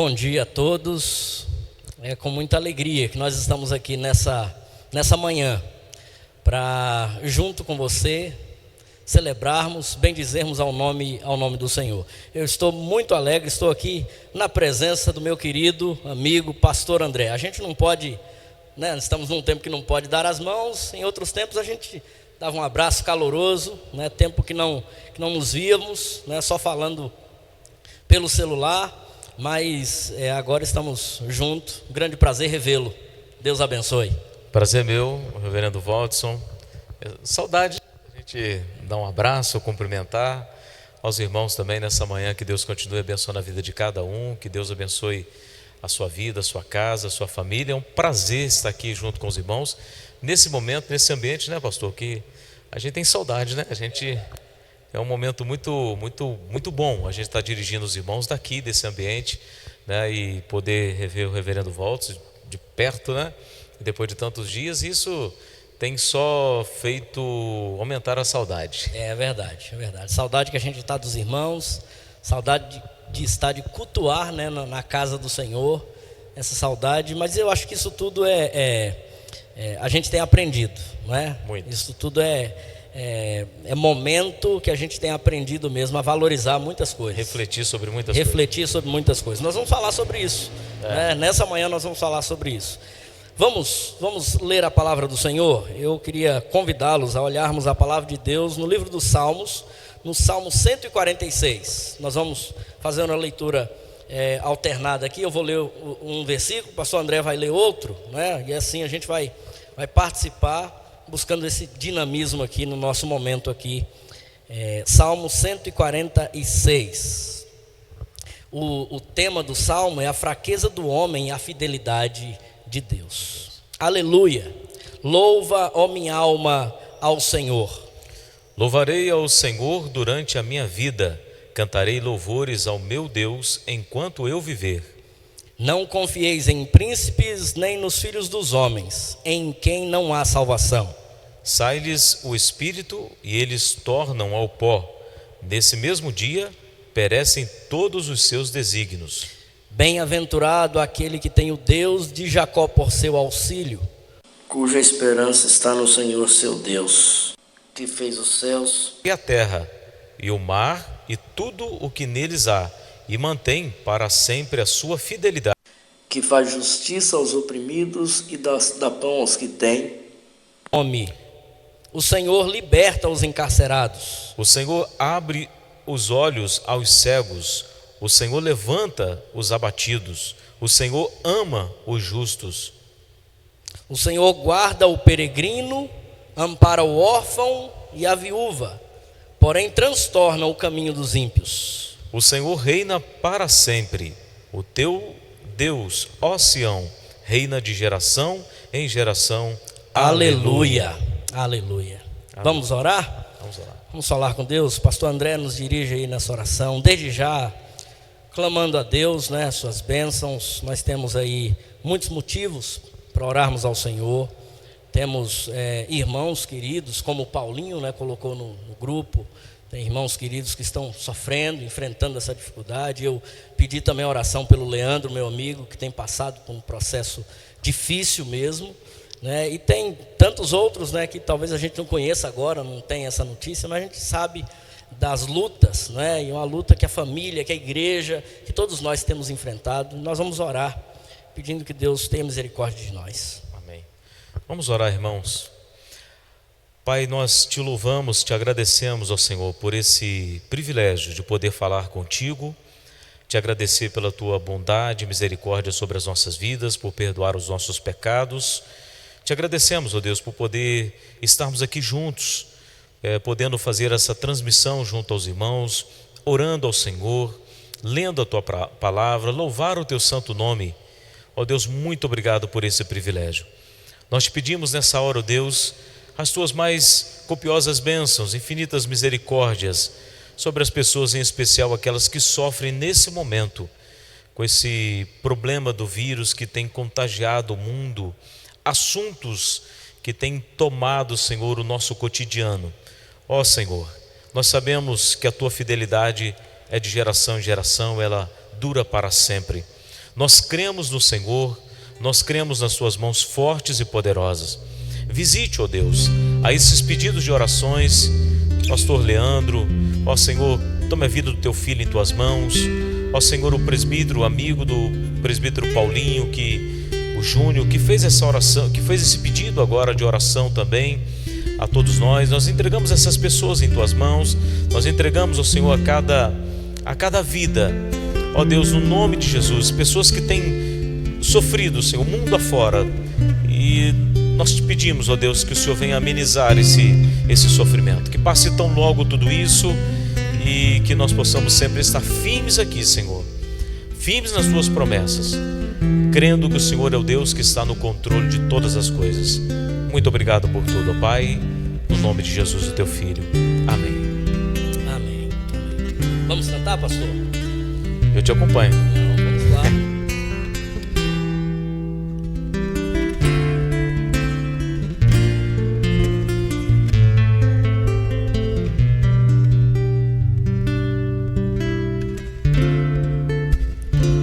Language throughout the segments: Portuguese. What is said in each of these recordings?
Bom dia a todos. É com muita alegria que nós estamos aqui nessa manhã para, junto com você, celebrarmos, bendizermos ao nome do Senhor. Eu estou muito alegre, estou aqui na presença do meu querido amigo Pastor André. A gente não pode, estamos num tempo que não pode dar as mãos, em outros tempos a gente dava um abraço caloroso, tempo que não nos víamos, só falando pelo celular. Mas agora estamos juntos, um grande prazer revê-lo. Deus abençoe. Prazer meu, reverendo Valdson. Saudade, a gente dar um abraço, cumprimentar aos irmãos também nessa manhã. Que Deus continue abençoando a vida de cada um, que Deus abençoe a sua vida, a sua casa, a sua família. É um prazer estar aqui junto com os irmãos, nesse momento, nesse ambiente, pastor, que a gente tem saudade, A gente... É um momento muito bom a gente estar dirigindo os irmãos daqui, desse ambiente, e poder rever o reverendo Waltz de perto, E depois de tantos dias, isso tem só feito aumentar a saudade. É verdade. Saudade que a gente está dos irmãos, saudade de estar, de cultuar, na casa do Senhor, essa saudade. Mas eu acho que isso tudo a gente tem aprendido, Muito. Isso tudo é momento que a gente tem aprendido mesmo a valorizar muitas coisas. Refletir sobre muitas coisas. Nós vamos falar sobre isso. Nessa manhã nós vamos falar sobre isso. Vamos ler a palavra do Senhor. Eu queria convidá-los a olharmos a palavra de Deus no livro dos Salmos, no Salmo 146. Nós vamos fazer uma leitura alternada aqui. Eu vou ler um versículo, o pastor André vai ler outro, E assim a gente vai participar, buscando esse dinamismo aqui no nosso momento aqui. Salmo 146. O tema do Salmo é a fraqueza do homem e a fidelidade de Deus. Aleluia! Louva, ó minha alma, ao Senhor. Louvarei ao Senhor durante a minha vida, cantarei louvores ao meu Deus enquanto eu viver. Não confieis em príncipes, nem nos filhos dos homens, em quem não há salvação. Sai-lhes o espírito e eles tornam ao pó. Nesse mesmo dia perecem todos os seus desígnios. Bem-aventurado aquele que tem o Deus de Jacó por seu auxílio, cuja esperança está no Senhor seu Deus, que fez os céus e a terra, e o mar e tudo o que neles há, e mantém para sempre a sua fidelidade. Que faz justiça aos oprimidos e dá pão aos que têm fome. O Senhor liberta os encarcerados. O Senhor abre os olhos aos cegos. O Senhor levanta os abatidos. O Senhor ama os justos. O Senhor guarda o peregrino, ampara o órfão e a viúva, porém transtorna o caminho dos ímpios. O Senhor reina para sempre. O teu Deus, ó Sião, reina de geração em geração. Aleluia. Aleluia. Vamos orar? Vamos orar. Vamos falar com Deus. Pastor André nos dirige aí nessa oração. Desde já, clamando a Deus, suas bênçãos. Nós temos aí muitos motivos para orarmos ao Senhor. Temos irmãos queridos, como o Paulinho, colocou no grupo. Tem irmãos queridos que estão sofrendo, enfrentando essa dificuldade. Eu pedi também a oração pelo Leandro, meu amigo, que tem passado por um processo difícil mesmo. E tem tantos outros, que talvez a gente não conheça agora, não tem essa notícia, mas a gente sabe das lutas, e uma luta que a família, que a igreja, que todos nós temos enfrentado. Nós vamos orar, pedindo que Deus tenha misericórdia de nós. Amém. Vamos orar, irmãos. Pai, nós te louvamos, te agradecemos, ó Senhor, por esse privilégio de poder falar contigo, te agradecer pela tua bondade e misericórdia sobre as nossas vidas, por perdoar os nossos pecados. Te agradecemos, ó Deus, por poder estarmos aqui juntos, podendo fazer essa transmissão junto aos irmãos, orando ao Senhor, lendo a tua palavra, louvar o teu santo nome. Ó Deus, muito obrigado por esse privilégio. Nós te pedimos nessa hora, ó Deus, as tuas mais copiosas bênçãos, infinitas misericórdias sobre as pessoas, em especial aquelas que sofrem nesse momento com esse problema do vírus que tem contagiado o mundo, assuntos que têm tomado, Senhor, o nosso cotidiano. Ó Senhor, nós sabemos que a tua fidelidade é de geração em geração, ela dura para sempre. Nós cremos no Senhor, nós cremos nas Suas mãos fortes e poderosas. Visite, ó Deus, a esses pedidos de orações, pastor Leandro, ó Senhor, tome a vida do teu filho em tuas mãos, ó Senhor, o presbítero, amigo do presbítero Paulinho, o Júnior, que fez essa oração, que fez esse pedido agora de oração também, a todos nós entregamos essas pessoas em tuas mãos, nós entregamos, ó Senhor, a cada vida, ó Deus, no nome de Jesus, pessoas que têm sofrido, Senhor, o mundo afora, e nós te pedimos, ó Deus, que o Senhor venha amenizar esse sofrimento, que passe tão logo tudo isso e que nós possamos sempre estar firmes aqui, Senhor, firmes nas tuas promessas, crendo que o Senhor é o Deus que está no controle de todas as coisas. Muito obrigado por tudo, ó Pai, no nome de Jesus, o teu Filho. Amém. Amém. Vamos cantar, pastor? Eu te acompanho. Vamos lá.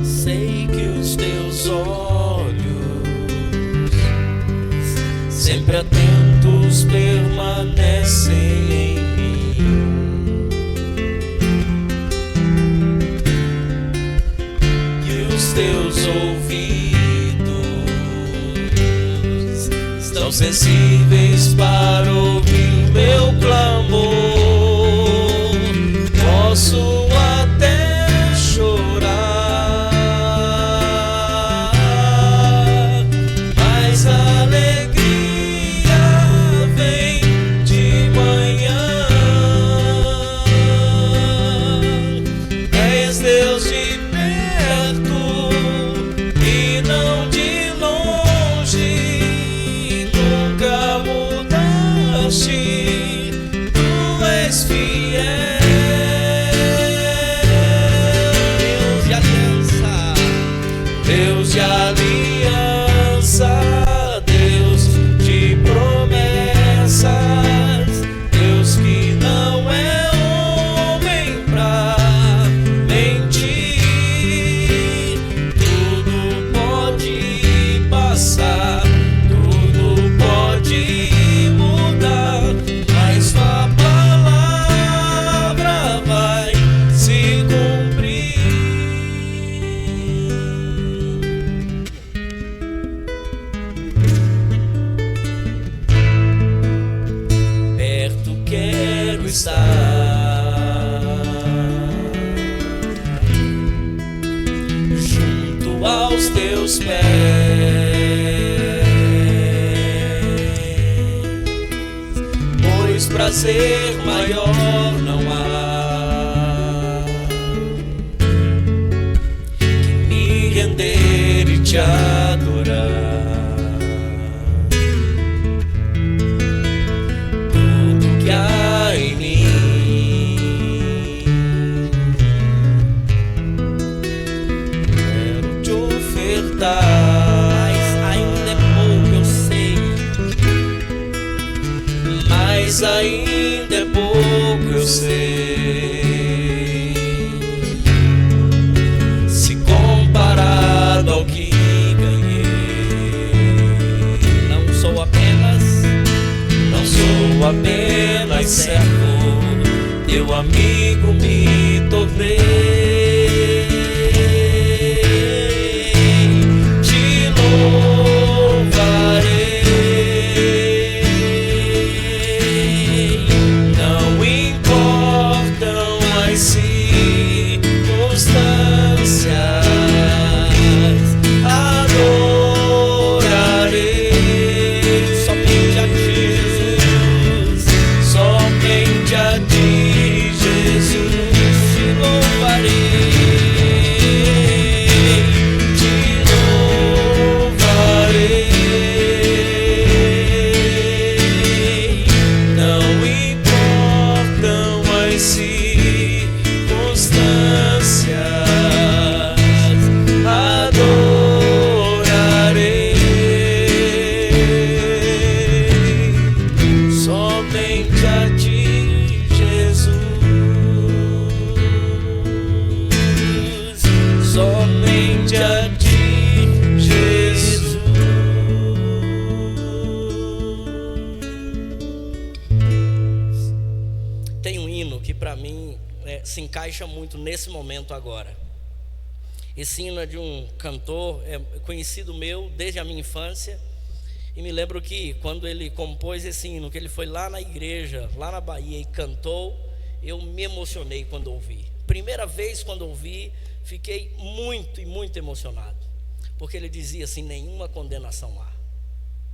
Sei que os teus olhos, sempre atentos, permanecem em mim, e os teus ouvidos estão sensíveis para ouvir meu clamor. Posso até chorar, mas a alegria vem de manhã. És Deus de perto e não de longe, nunca mudaste, tu és fiel. Deus de aliança, Deus de promessas, Deus que não é homem pra mentir. Tudo pode passar, tudo pode mudar, mas tua palavra vai se cumprir. Perto quero estar, junto aos teus pés, pois prazer maior não há que me render e te adorar. Tudo que há em mim quero te ofertar, mas ainda é pouco, eu sei, mas ainda é pouco, eu sei, se comparado ao que ganhei. Não sou apenas servo, teu amigo me tornei. Te louvarei, não importam as circunstâncias, adorarei somente a ti, Jesus, somente a ti, Jesus, te louvarei, te louvarei, não importam as circunstâncias, adorarei somente a ti, Jesus, somente a ti. se encaixa muito nesse momento agora. Esse hino é de um cantor conhecido meu desde a minha infância. E me lembro que quando ele compôs esse hino, que ele foi lá na igreja, lá na Bahia, e cantou, eu me emocionei quando ouvi. Primeira vez quando ouvi, fiquei muito e muito emocionado, porque ele dizia assim: nenhuma condenação há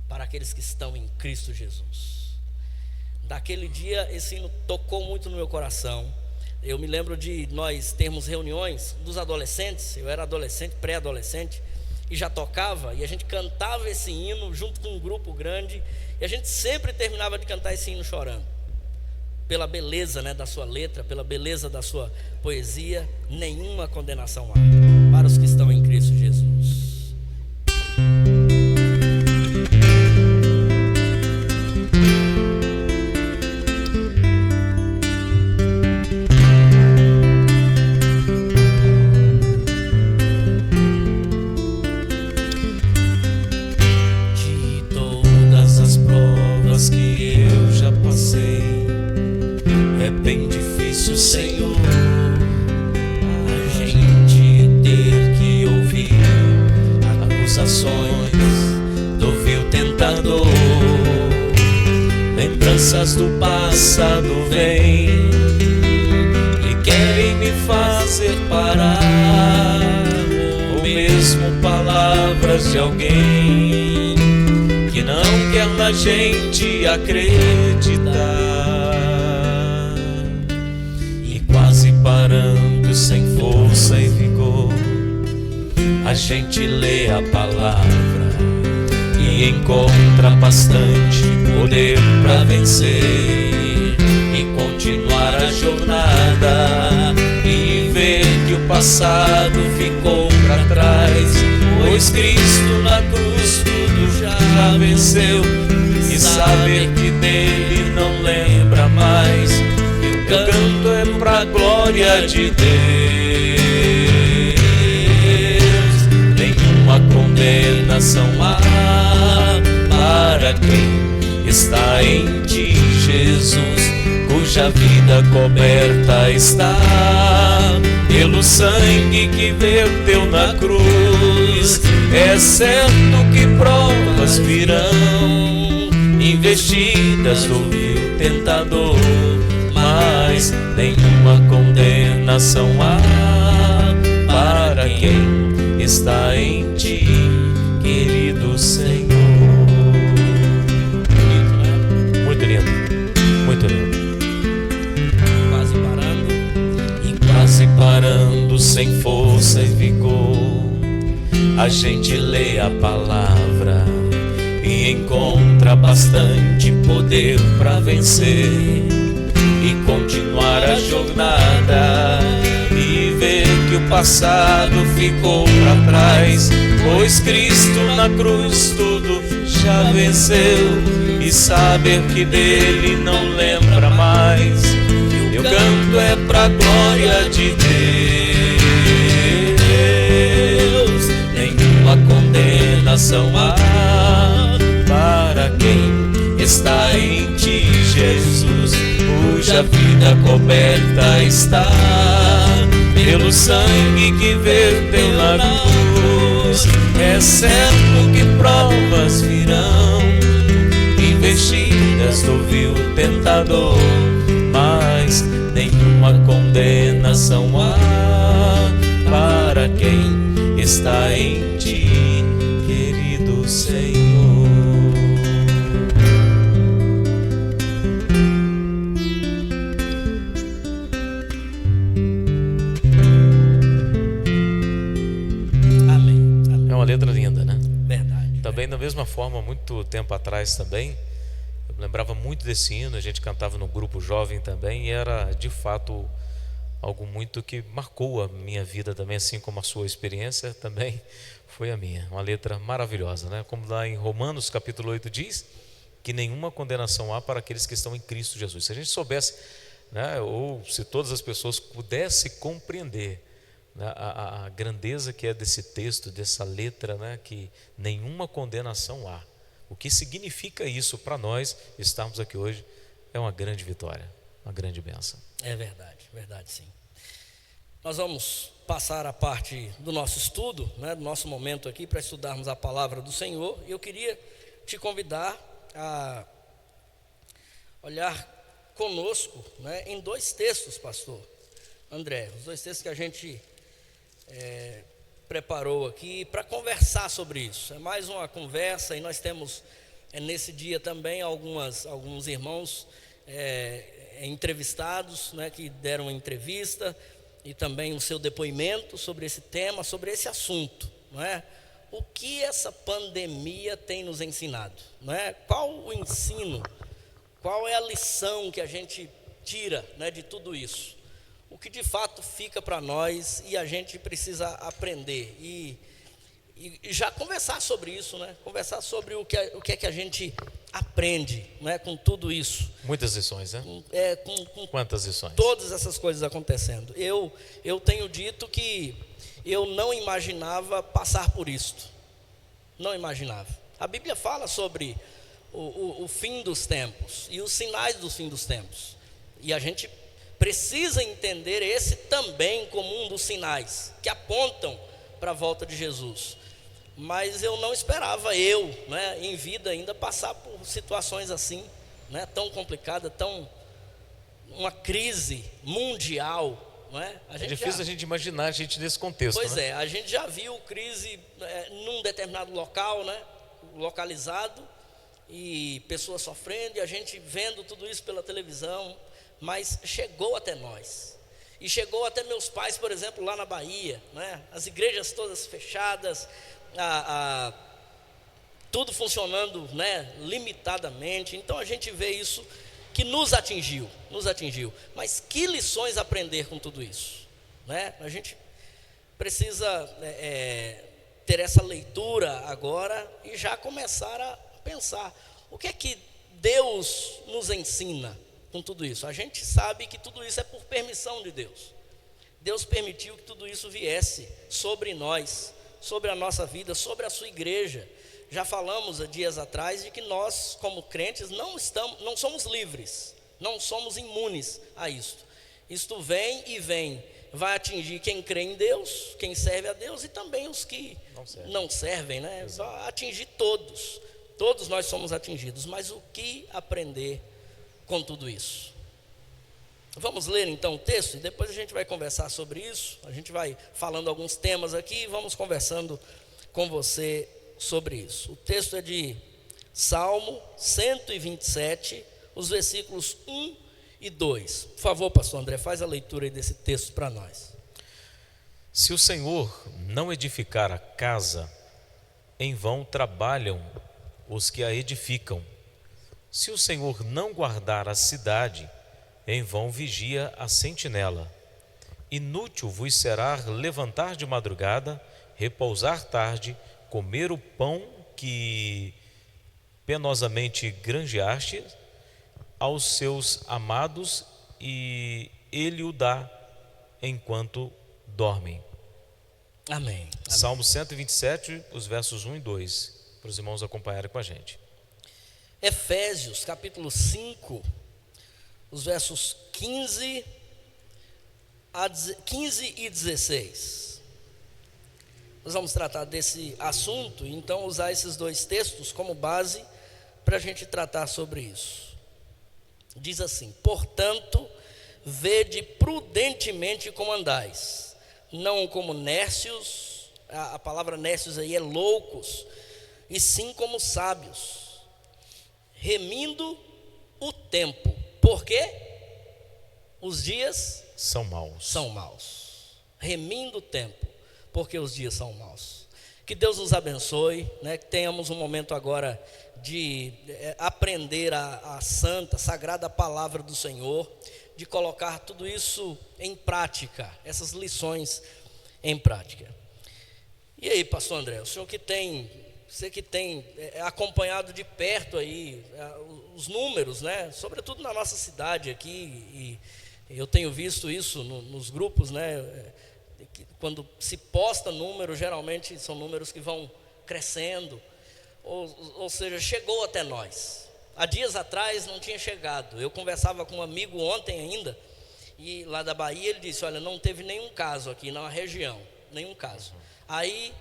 para aqueles que estão em Cristo Jesus. Daquele dia esse hino tocou muito no meu coração. Eu me lembro de nós termos reuniões dos adolescentes. Eu era adolescente, pré-adolescente, e já tocava, e a gente cantava esse hino junto com um grupo grande, e a gente sempre terminava de cantar esse hino chorando, pela beleza, né, da sua letra, pela beleza da sua poesia. Nenhuma condenação há para os que estão em Cristo Jesus. Que eu já passei, é bem difícil, Senhor, a gente ter que ouvir acusações do vil tentador. Lembranças do passado vêm e querem me fazer parar, ou mesmo palavras de alguém que não quer na gente acreditar. E quase parando, sem força e vigor, a gente lê a palavra e encontra bastante poder para vencer e continuar a jornada, e ver que o passado ficou para trás, pois Cristo na cruz tudo já venceu, e saber que dele não lembra mais. E o canto é pra glória de Deus. Nenhuma condenação há para quem está em ti, Jesus, cuja vida coberta está pelo sangue que verteu na cruz. É certo que provas virão, investidas do vil tentador, mas nenhuma condenação há para quem está em ti, querido Senhor. Bonito, né? Muito lindo, muito lindo. Quase parando, sem força e vigor, a gente lê a palavra e encontra bastante poder para vencer e continuar a jornada, e ver que o passado ficou para trás, pois Cristo na cruz tudo já venceu, e saber que dele não lembra mais. E o canto é pra glória de Deus. Nenhuma condenação há para quem está em ti, Jesus, cuja vida coberta está pelo sangue que verteu na cruz. É certo que provas virão, investidas do vil tentador, mas nenhuma condenação há para quem está em ti, querido Senhor. Amém. É uma letra linda, né? Verdade. Também da mesma forma, muito tempo atrás também, eu lembrava muito desse hino. A gente cantava no grupo jovem também, e era de fato algo muito que marcou a minha vida também, assim como a sua experiência também foi a minha. Uma letra maravilhosa, né? Como lá em Romanos capítulo 8 diz, que nenhuma condenação há para aqueles que estão em Cristo Jesus. Se a gente soubesse, né, ou se todas as pessoas pudessem compreender, né, a grandeza que é desse texto, dessa letra, né, que nenhuma condenação há, o que significa isso para nós estarmos aqui hoje, é uma grande vitória, uma grande bênção. É verdade, verdade, sim. Nós vamos passar a parte do nosso estudo, né, do nosso momento aqui para estudarmos a palavra do Senhor. E eu queria te convidar a olhar conosco, né, em dois textos, pastor André, os dois textos que a gente preparou aqui para conversar sobre isso. É mais uma conversa, e nós temos nesse dia também alguns irmãos entrevistados, né, que deram entrevista e também o seu depoimento sobre esse tema, sobre esse assunto, não é? O que essa pandemia tem nos ensinado, não é? Qual o ensino, qual é a lição que a gente tira, né, de tudo isso? O que de fato fica para nós e a gente precisa aprender e já conversar sobre isso, né? Conversar sobre o que é que a gente aprende, né, com tudo isso. Muitas lições, né? Com quantas lições? Todas essas coisas acontecendo. Eu tenho dito que eu não imaginava passar por isto. Não imaginava. A Bíblia fala sobre o fim dos tempos e os sinais do fim dos tempos. E a gente precisa entender esse também como um dos sinais que apontam para a volta de Jesus. Mas eu não esperava, né, em vida ainda, passar por situações assim, né, tão complicada, uma crise mundial, não é? É difícil a gente imaginar a gente nesse contexto. Pois né? a gente já viu crise num determinado local, né, localizado, e pessoas sofrendo, e a gente vendo tudo isso pela televisão, mas chegou até nós. E chegou até meus pais, por exemplo, lá na Bahia, né? As igrejas todas fechadas, tudo funcionando, né, limitadamente. Então a gente vê isso que nos atingiu. Mas que lições aprender com tudo isso, né? A gente precisa ter essa leitura agora e já começar a pensar o que é que Deus nos ensina com tudo isso. A gente sabe que tudo isso é por permissão de Deus. Deus permitiu que tudo isso viesse sobre nós, sobre a nossa vida, sobre a sua igreja. Já falamos há dias atrás de que nós, como crentes, não somos livres, não somos imunes a isto. Isto vem, vai atingir quem crê em Deus, quem serve a Deus, e também os que não servem, né? Vai atingir todos nós somos atingidos. Mas o que aprender com tudo isso? Vamos ler então o texto e depois a gente vai conversar sobre isso. A gente vai falando alguns temas aqui e vamos conversando com você sobre isso. O texto é de Salmo 127, os versículos 1 e 2. Por favor, pastor André, faz a leitura aí desse texto para nós. Se o Senhor não edificar a casa, em vão trabalham os que a edificam. Se o Senhor não guardar a cidade, em vão vigia a sentinela. Inútil vos será levantar de madrugada, repousar tarde, comer o pão que penosamente granjeaste aos seus amados, e ele o dá enquanto dormem. Amém. Salmo 127, os versos 1 e 2, para os irmãos acompanharem com a gente. Efésios capítulo 5, os versos 15 e 16. Nós vamos tratar desse assunto, então usar esses dois textos como base para a gente tratar sobre isso. Diz assim: portanto, vede prudentemente como andais, não como nércios, a palavra nércios aí é loucos, e sim como sábios, remindo o tempo, porque os dias são maus. Remindo o tempo, porque os dias são maus. Que Deus nos abençoe, né? Que tenhamos um momento agora de aprender a santa, sagrada palavra do Senhor, de colocar tudo isso em prática, essas lições em prática. E aí, pastor André, você que tem acompanhado de perto aí os números, né? Sobretudo na nossa cidade aqui, e eu tenho visto isso nos grupos, né? Quando se posta número, geralmente são números que vão crescendo, ou seja, chegou até nós. Há dias atrás não tinha chegado. Eu conversava com um amigo ontem ainda, E lá da Bahia ele disse, olha, não teve nenhum caso aqui na região, nenhum caso. Aí,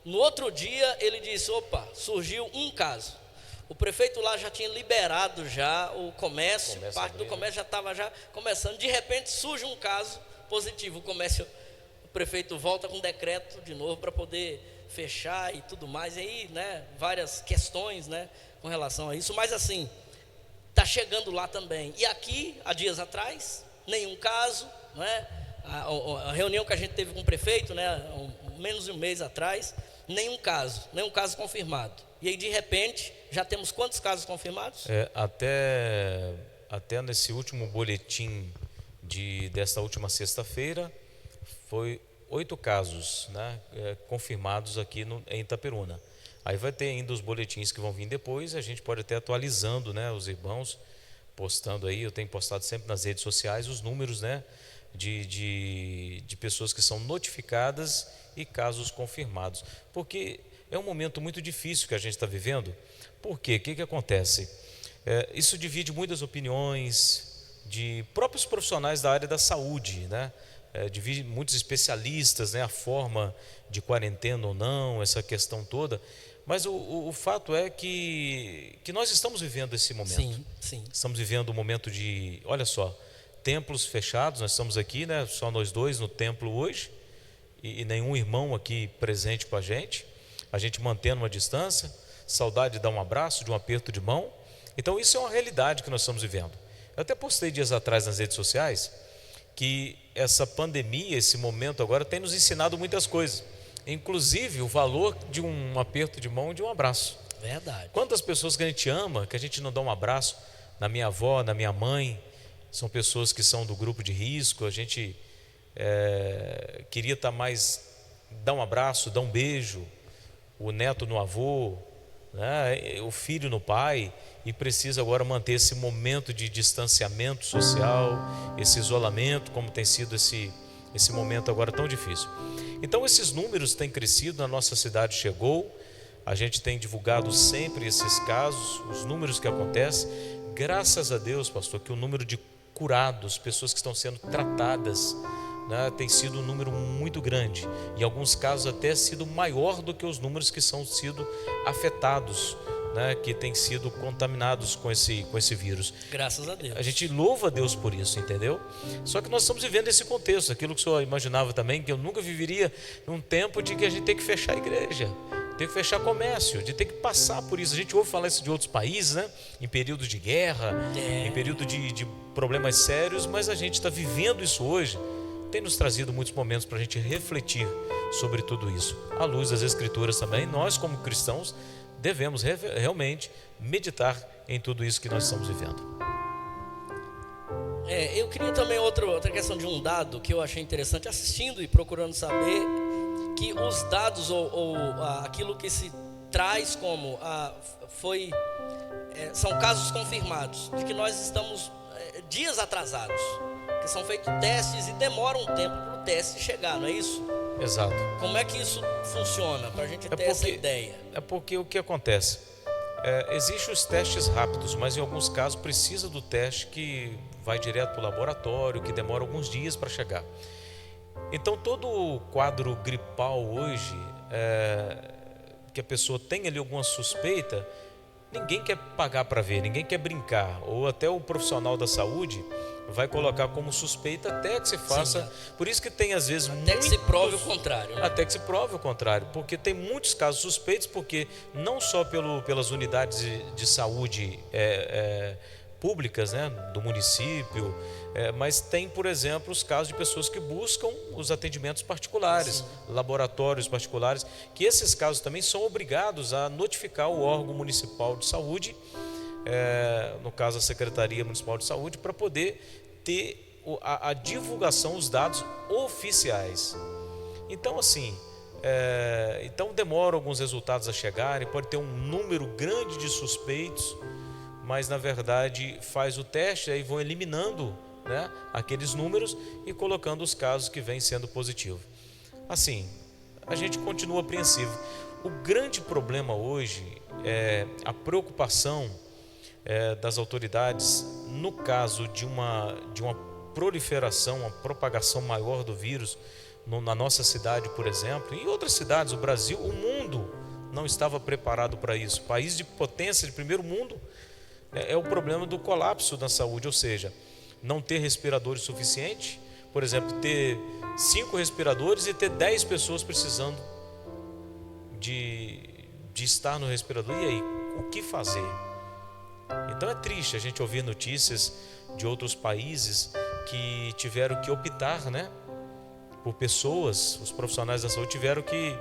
no outro dia, ele disse, opa, surgiu um caso. O prefeito lá já tinha liberado já o comércio, parte do comércio já estava já começando. De repente surge um caso positivo, o prefeito volta com decreto de novo para poder fechar e tudo mais. E aí, né, várias questões, né, com relação a isso. Mas assim, está chegando lá também. E aqui, há dias atrás, nenhum caso, não é? A reunião que a gente teve com o prefeito, né, menos de um mês atrás, nenhum caso confirmado. E aí de repente já temos quantos casos confirmados? Até nesse último boletim desta última sexta-feira foi 8 casos, né, confirmados aqui em Itaperuna. Aí vai ter ainda os boletins que vão vir depois, a gente pode até atualizando, né, os irmãos postando aí, eu tenho postado sempre nas redes sociais os números, né, de pessoas que são notificadas e casos confirmados, porque é um momento muito difícil que a gente está vivendo. Por quê? O que acontece? Isso divide muitas opiniões de próprios profissionais da área da saúde, né? Divide muitos especialistas, né? A forma de quarentena ou não, essa questão toda. Mas o fato é que nós estamos vivendo esse momento. Sim, sim. Estamos vivendo um momento de, olha só, templos fechados. Nós estamos aqui, né? Só nós dois no templo hoje e nenhum irmão aqui presente com a gente mantendo uma distância, saudade de dar um abraço, de um aperto de mão. Então isso é uma realidade que nós estamos vivendo. Eu até postei dias atrás nas redes sociais que essa pandemia, esse momento agora tem nos ensinado muitas coisas, inclusive o valor de um aperto de mão e de um abraço. Verdade. Quantas pessoas que a gente ama, que a gente não dá um abraço? Na minha avó, na minha mãe, são pessoas que são do grupo de risco. A gente queria estar mais, dar um abraço, dar um beijo, o neto no avô, né, o filho no pai, e precisa agora manter esse momento de distanciamento social, esse isolamento, como tem sido esse momento agora tão difícil. Então esses números têm crescido, na nossa cidade chegou, a gente tem divulgado sempre esses casos, os números que acontecem. Graças a Deus, pastor, que o número de curados, pessoas que estão sendo tratadas, né, tem sido um número muito grande, em alguns casos até sido maior do que os números que são sido afetados, né, que têm sido contaminados com esse vírus. Graças a Deus. A gente louva a Deus por isso, entendeu? Só que nós estamos vivendo esse contexto, aquilo que o senhor imaginava também, que eu nunca viveria num tempo de que a gente tem que fechar a igreja, tem que fechar comércio, de ter que passar por isso. A gente ouve falar isso de outros países, né? Em período de guerra, em período de problemas sérios, mas a gente está vivendo isso hoje. Tem nos trazido muitos momentos para a gente refletir sobre tudo isso. À luz das Escrituras também, nós como cristãos devemos realmente meditar em tudo isso que nós estamos vivendo. Eu queria também outra questão de um dado que eu achei interessante, assistindo e procurando saber, que os dados ou aquilo que se traz como são casos confirmados, de que nós estamos dias atrasados, que são feitos testes e demora um tempo para o teste chegar, não é isso? Exato. Como é que isso funciona, para a gente ter essa ideia? É porque o que acontece? Existem os testes rápidos, mas em alguns casos precisa do teste que vai direto para o laboratório, que demora alguns dias para chegar. Então todo o quadro gripal hoje, que a pessoa tem ali alguma suspeita, ninguém quer pagar para ver, ninguém quer brincar, ou até o profissional da saúde vai colocar como suspeita até que se faça. Sim, por isso que tem às vezes até que se prove o contrário, né? Até que se prove o contrário, porque tem muitos casos suspeitos, porque não só pelas unidades de saúde públicas, né, do município, mas tem, por exemplo, os casos de pessoas que buscam os atendimentos particulares, sim, laboratórios particulares, que esses casos também são obrigados a notificar o órgão municipal de saúde, no caso a Secretaria Municipal de Saúde, para poder ter a divulgação, os dados oficiais. Então assim, então demora alguns resultados a chegarem, pode ter um número grande de suspeitos, mas na verdade faz o teste, aí vão eliminando, né, aqueles números e colocando os casos que vêm sendo positivos. Assim, a gente continua apreensivo. O grande problema hoje é a preocupação das autoridades no caso de uma proliferação, uma propagação maior do vírus na nossa cidade, por exemplo, e em outras cidades, o Brasil, o mundo não estava preparado para isso. País de potência, de primeiro mundo, é o problema do colapso da saúde, ou seja, não ter respiradores suficiente, por exemplo, ter 5 respiradores e ter 10 pessoas precisando de estar no respirador. E aí, o que fazer? Então é triste a gente ouvir notícias de outros países que tiveram que optar, né, por pessoas, os profissionais da saúde tiveram que...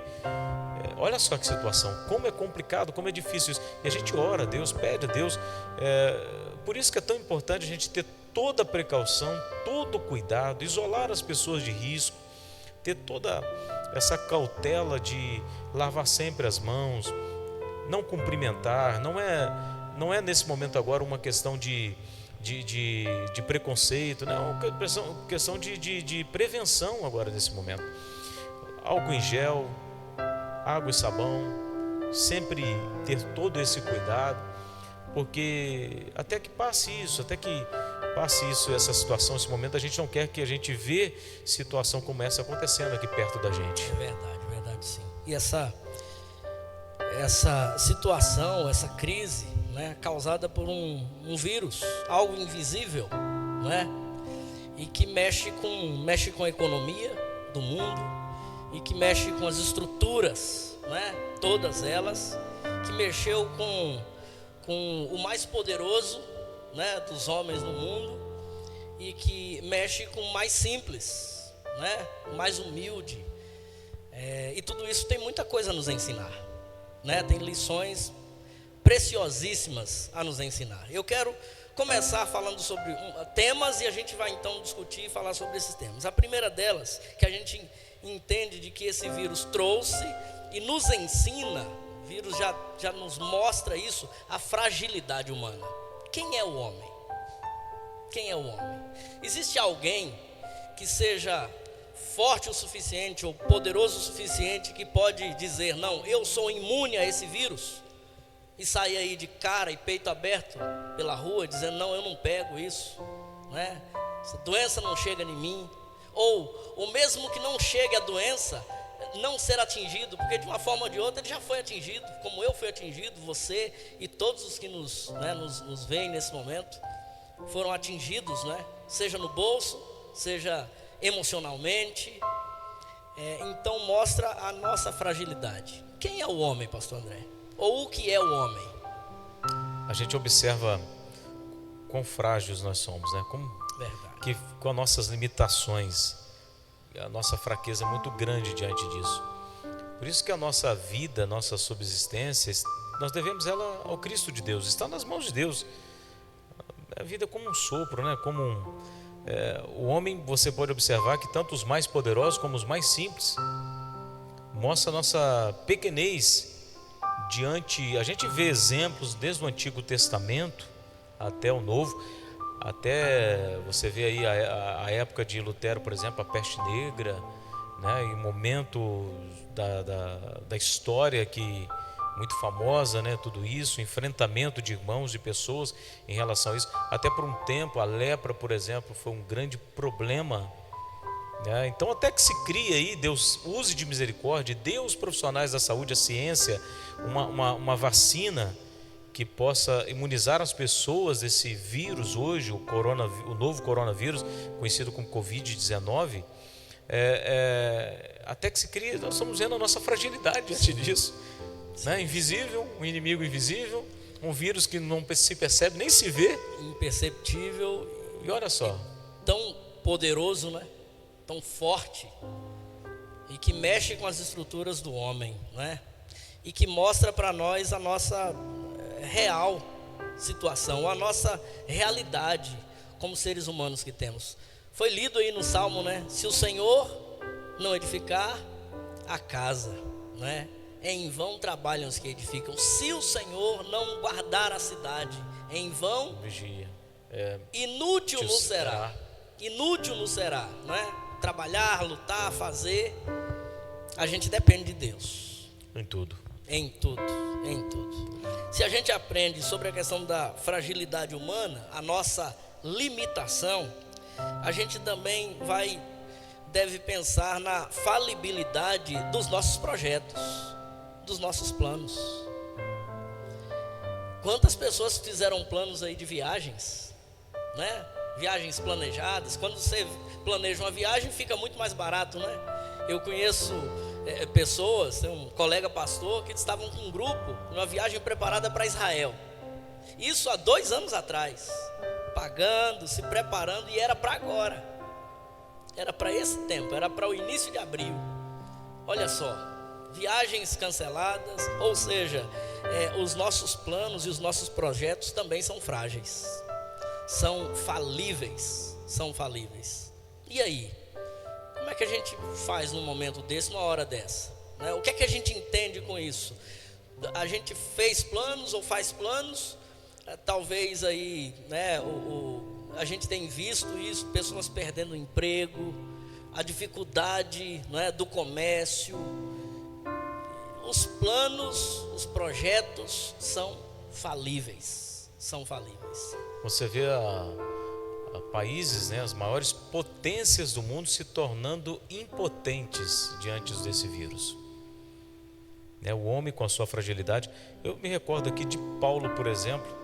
olha só que situação, como é complicado, como é difícil isso. E a gente ora a Deus, pede a Deus. Por isso que é tão importante a gente ter toda a precaução, todo o cuidado, isolar as pessoas de risco, ter toda essa cautela de lavar sempre as mãos, não cumprimentar. Não é nesse momento agora uma questão de preconceito, não, questão de prevenção agora nesse momento. Álcool em gel, água e sabão, sempre ter todo esse cuidado, porque até que passe isso, essa situação, esse momento, a gente não quer que a gente vê situação como essa acontecendo aqui perto da gente. É verdade sim. E essa situação, essa crise, né, causada por um vírus, algo invisível, né, e que mexe com a economia do mundo e que mexe com as estruturas, né, todas elas, que mexeu com o mais poderoso, né, dos homens no mundo, e que mexe com o mais simples, né, o mais humilde, e tudo isso tem muita coisa a nos ensinar, né, tem lições preciosíssimas a nos ensinar. Eu quero começar falando sobre temas e a gente vai então discutir e falar sobre esses temas. A primeira delas, que a gente entende de que esse vírus trouxe e nos ensina, o vírus já nos mostra isso, a fragilidade humana. Quem é o homem? Quem é o homem? Existe alguém que seja forte o suficiente ou poderoso o suficiente que pode dizer, não, eu sou imune a esse vírus? E sair aí de cara e peito aberto pela rua dizendo, não, eu não pego isso, né? Essa doença não chega em mim. Ou mesmo que não chegue a doença, não ser atingido, porque de uma forma ou de outra ele já foi atingido, como eu fui atingido, você e todos os que nos veem nesse momento foram atingidos, né? Seja no bolso, seja emocionalmente. Então mostra a nossa fragilidade. Quem é o homem, pastor André? Ou o que é o homem? A gente observa quão frágeis nós somos, né? Que com as nossas limitações, a nossa fraqueza é muito grande diante disso. Por isso que a nossa vida, a nossa subsistência, nós devemos ela ao Cristo de Deus. Está nas mãos de Deus. A vida é como um sopro, né? O homem, você pode observar que tanto os mais poderosos como os mais simples mostra a nossa pequenez diante. A gente vê exemplos desde o Antigo Testamento até o Novo, até você vê aí a época de Lutero, por exemplo, a peste negra, né, em momento da história que muito famosa, né, tudo isso, enfrentamento de irmãos, de pessoas em relação a isso. Até por um tempo a lepra, por exemplo, foi um grande problema, né? Então até que se cria aí, Deus use de misericórdia, dê aos profissionais da saúde, a ciência, uma vacina que possa imunizar as pessoas desse vírus hoje, o novo coronavírus, conhecido como Covid-19, até que se cria, nós estamos vendo a nossa fragilidade diante disso, né? Invisível, um inimigo invisível, um vírus que não se percebe, nem se vê. Imperceptível. E olha só. Tão poderoso, né? Tão forte. E que mexe com as estruturas do homem, né? E que mostra para nós a nossa real situação, a nossa realidade como seres humanos que temos. Foi lido aí no Salmo, né? Se o Senhor não edificar a casa, né? Em vão trabalham os que edificam. Se o Senhor não guardar a cidade, em vão vigia. Inútil nos será. Inútil nos será, né? Trabalhar, lutar, fazer. A gente depende de Deus. Em tudo. Em tudo. Se a gente aprende sobre a questão da fragilidade humana, a nossa limitação, a gente também deve pensar na falibilidade dos nossos projetos, dos nossos planos. Quantas pessoas fizeram planos aí de viagens, né? Viagens planejadas. Quando você planeja uma viagem, fica muito mais barato, né? Eu conheço pessoas, tem um colega pastor que estavam com um grupo numa viagem preparada para Israel. Isso há 2 anos atrás, pagando, se preparando, e era para agora. Era para esse tempo, era para o início de abril. Olha só, viagens canceladas, ou seja, os nossos planos e os nossos projetos também são frágeis, são falíveis, E aí? Como é que a gente faz num momento desse, numa hora dessa? Né? O que é que a gente entende com isso? A gente fez planos ou faz planos? Talvez aí, né, a gente tem visto isso, pessoas perdendo o emprego, a dificuldade, né, do comércio. Os planos, os projetos são falíveis. Você vê países, né, as maiores potências do mundo se tornando impotentes diante desse vírus. O homem com a sua fragilidade. Eu me recordo aqui de Paulo, por exemplo,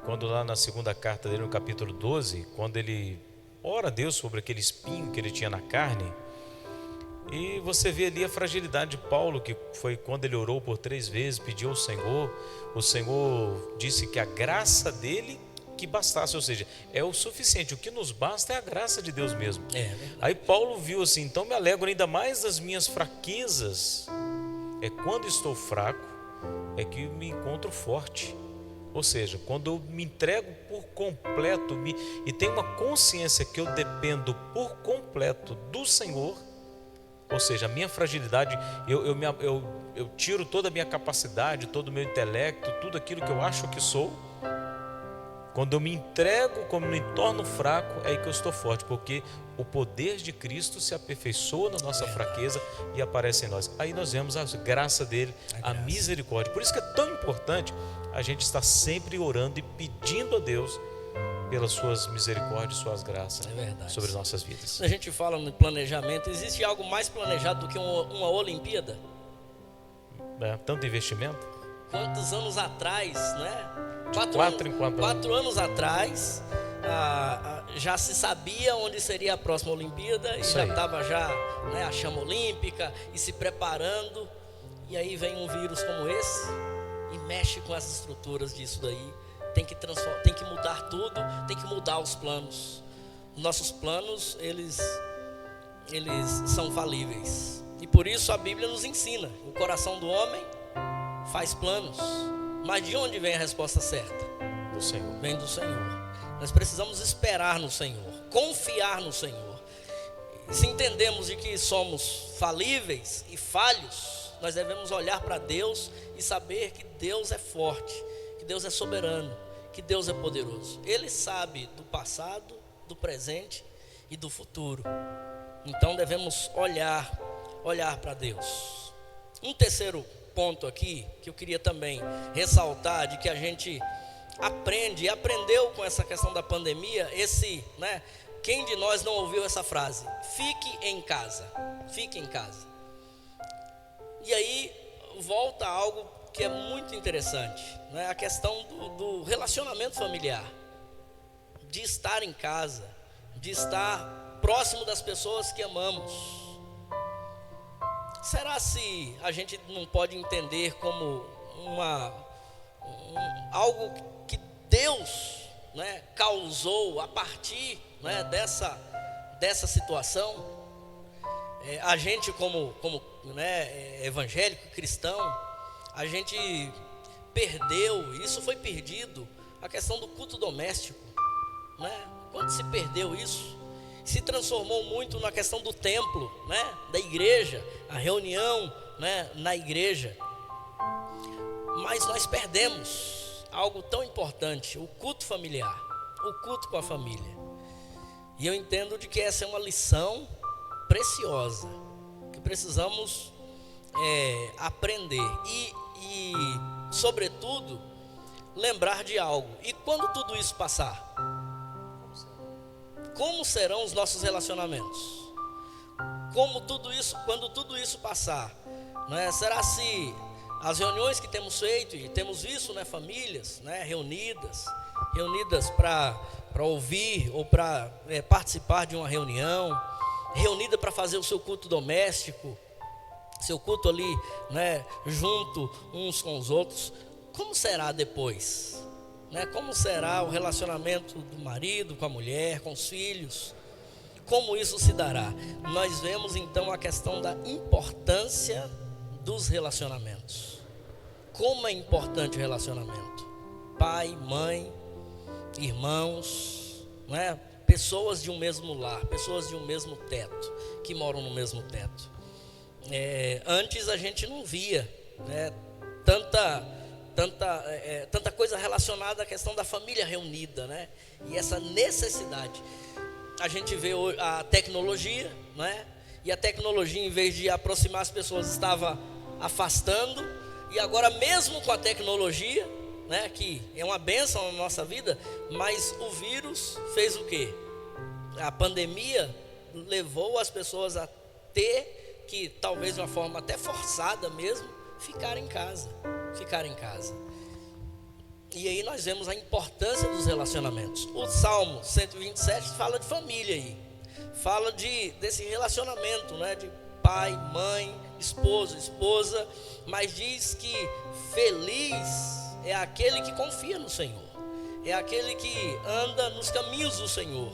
quando lá na segunda carta dele, no capítulo 12, quando ele ora a Deus sobre aquele espinho que ele tinha na carne, e você vê ali a fragilidade de Paulo, que foi quando ele orou por 3 vezes, pediu ao Senhor, o Senhor disse que a graça dele que bastasse, ou seja, é o suficiente, o que nos basta é a graça de Deus mesmo. Aí Paulo viu assim, então me alegro ainda mais das minhas fraquezas, quando estou fraco, é que me encontro forte. Ou seja, quando eu me entrego por completo e tenho uma consciência que eu dependo por completo do Senhor, ou seja, a minha fragilidade, eu tiro toda a minha capacidade, todo o meu intelecto, tudo aquilo que eu acho que sou. Quando eu me entrego, como me torno fraco, é aí que eu estou forte, porque o poder de Cristo se aperfeiçoa na nossa fraqueza e aparece em nós. Aí nós vemos a graça dele, a misericórdia. Por isso que é tão importante a gente estar sempre orando e pedindo a Deus pelas suas misericórdias, suas graças sobre as nossas vidas. Quando a gente fala no planejamento, existe algo mais planejado do que uma Olimpíada? Tanto investimento. Quantos anos atrás, né? 4 anos atrás, já se sabia onde seria a próxima Olimpíada, e já estava a chama olímpica e se preparando, e aí vem um vírus como esse e mexe com as estruturas disso daí. Tem que mudar tudo, tem que mudar os planos. Nossos planos, eles são falíveis, e por isso a Bíblia nos ensina: o coração do homem faz planos, mas de onde vem a resposta certa? Do Senhor. Vem do Senhor. Nós precisamos esperar no Senhor, confiar no Senhor. E se entendemos de que somos falíveis e falhos, nós devemos olhar para Deus e saber que Deus é forte, que Deus é soberano, que Deus é poderoso. Ele sabe do passado, do presente e do futuro. Então devemos olhar para Deus. Um terceiro ponto aqui que eu queria também ressaltar, de que a gente aprendeu com essa questão da pandemia, quem de nós não ouviu essa frase? Fique em casa. E aí volta a algo que é muito interessante, né? A questão do relacionamento familiar, de estar em casa, de estar próximo das pessoas que amamos. Será se a gente não pode entender como algo que Deus, né, causou a partir, né, dessa situação? A gente como evangélico, cristão, a gente perdeu, isso foi perdido, a questão do culto doméstico, né? Quando se perdeu isso, se transformou muito na questão do templo, né, da igreja, a reunião, né, na igreja. Mas nós perdemos algo tão importante, o culto familiar, o culto com a família. E eu entendo de que essa é uma lição preciosa, que precisamos aprender e, sobretudo, lembrar de algo. E quando tudo isso passar? como serão os nossos relacionamentos? Como tudo isso, quando tudo isso passar, né? Será se as reuniões que temos feito e temos visto, né, famílias, né, reunidas para ouvir ou para participar de uma reunião, reunida para fazer o seu culto doméstico, seu culto ali, né, junto uns com os outros, como será depois? Né? Como será o relacionamento do marido com a mulher, com os filhos? Como isso se dará? Nós vemos então a questão da importância dos relacionamentos. Como é importante o relacionamento? Pai, mãe, irmãos, né? Pessoas de um mesmo lar, pessoas de um mesmo teto, que moram no mesmo teto. Antes a gente não via, né, tanta coisa relacionada à questão da família reunida, né? E essa necessidade. A gente vê a tecnologia, né? E a tecnologia, em vez de aproximar as pessoas, estava afastando. E agora, mesmo com a tecnologia, né, que é uma bênção na nossa vida, mas o vírus fez o quê? A pandemia levou as pessoas a ter que, talvez de uma forma até forçada mesmo, ficar em casa. E aí nós vemos a importância dos relacionamentos. O Salmo 127 fala de família aí. Fala desse relacionamento, né? De pai, mãe, esposo, esposa. Mas diz que feliz é aquele que confia no Senhor. É aquele que anda nos caminhos do Senhor.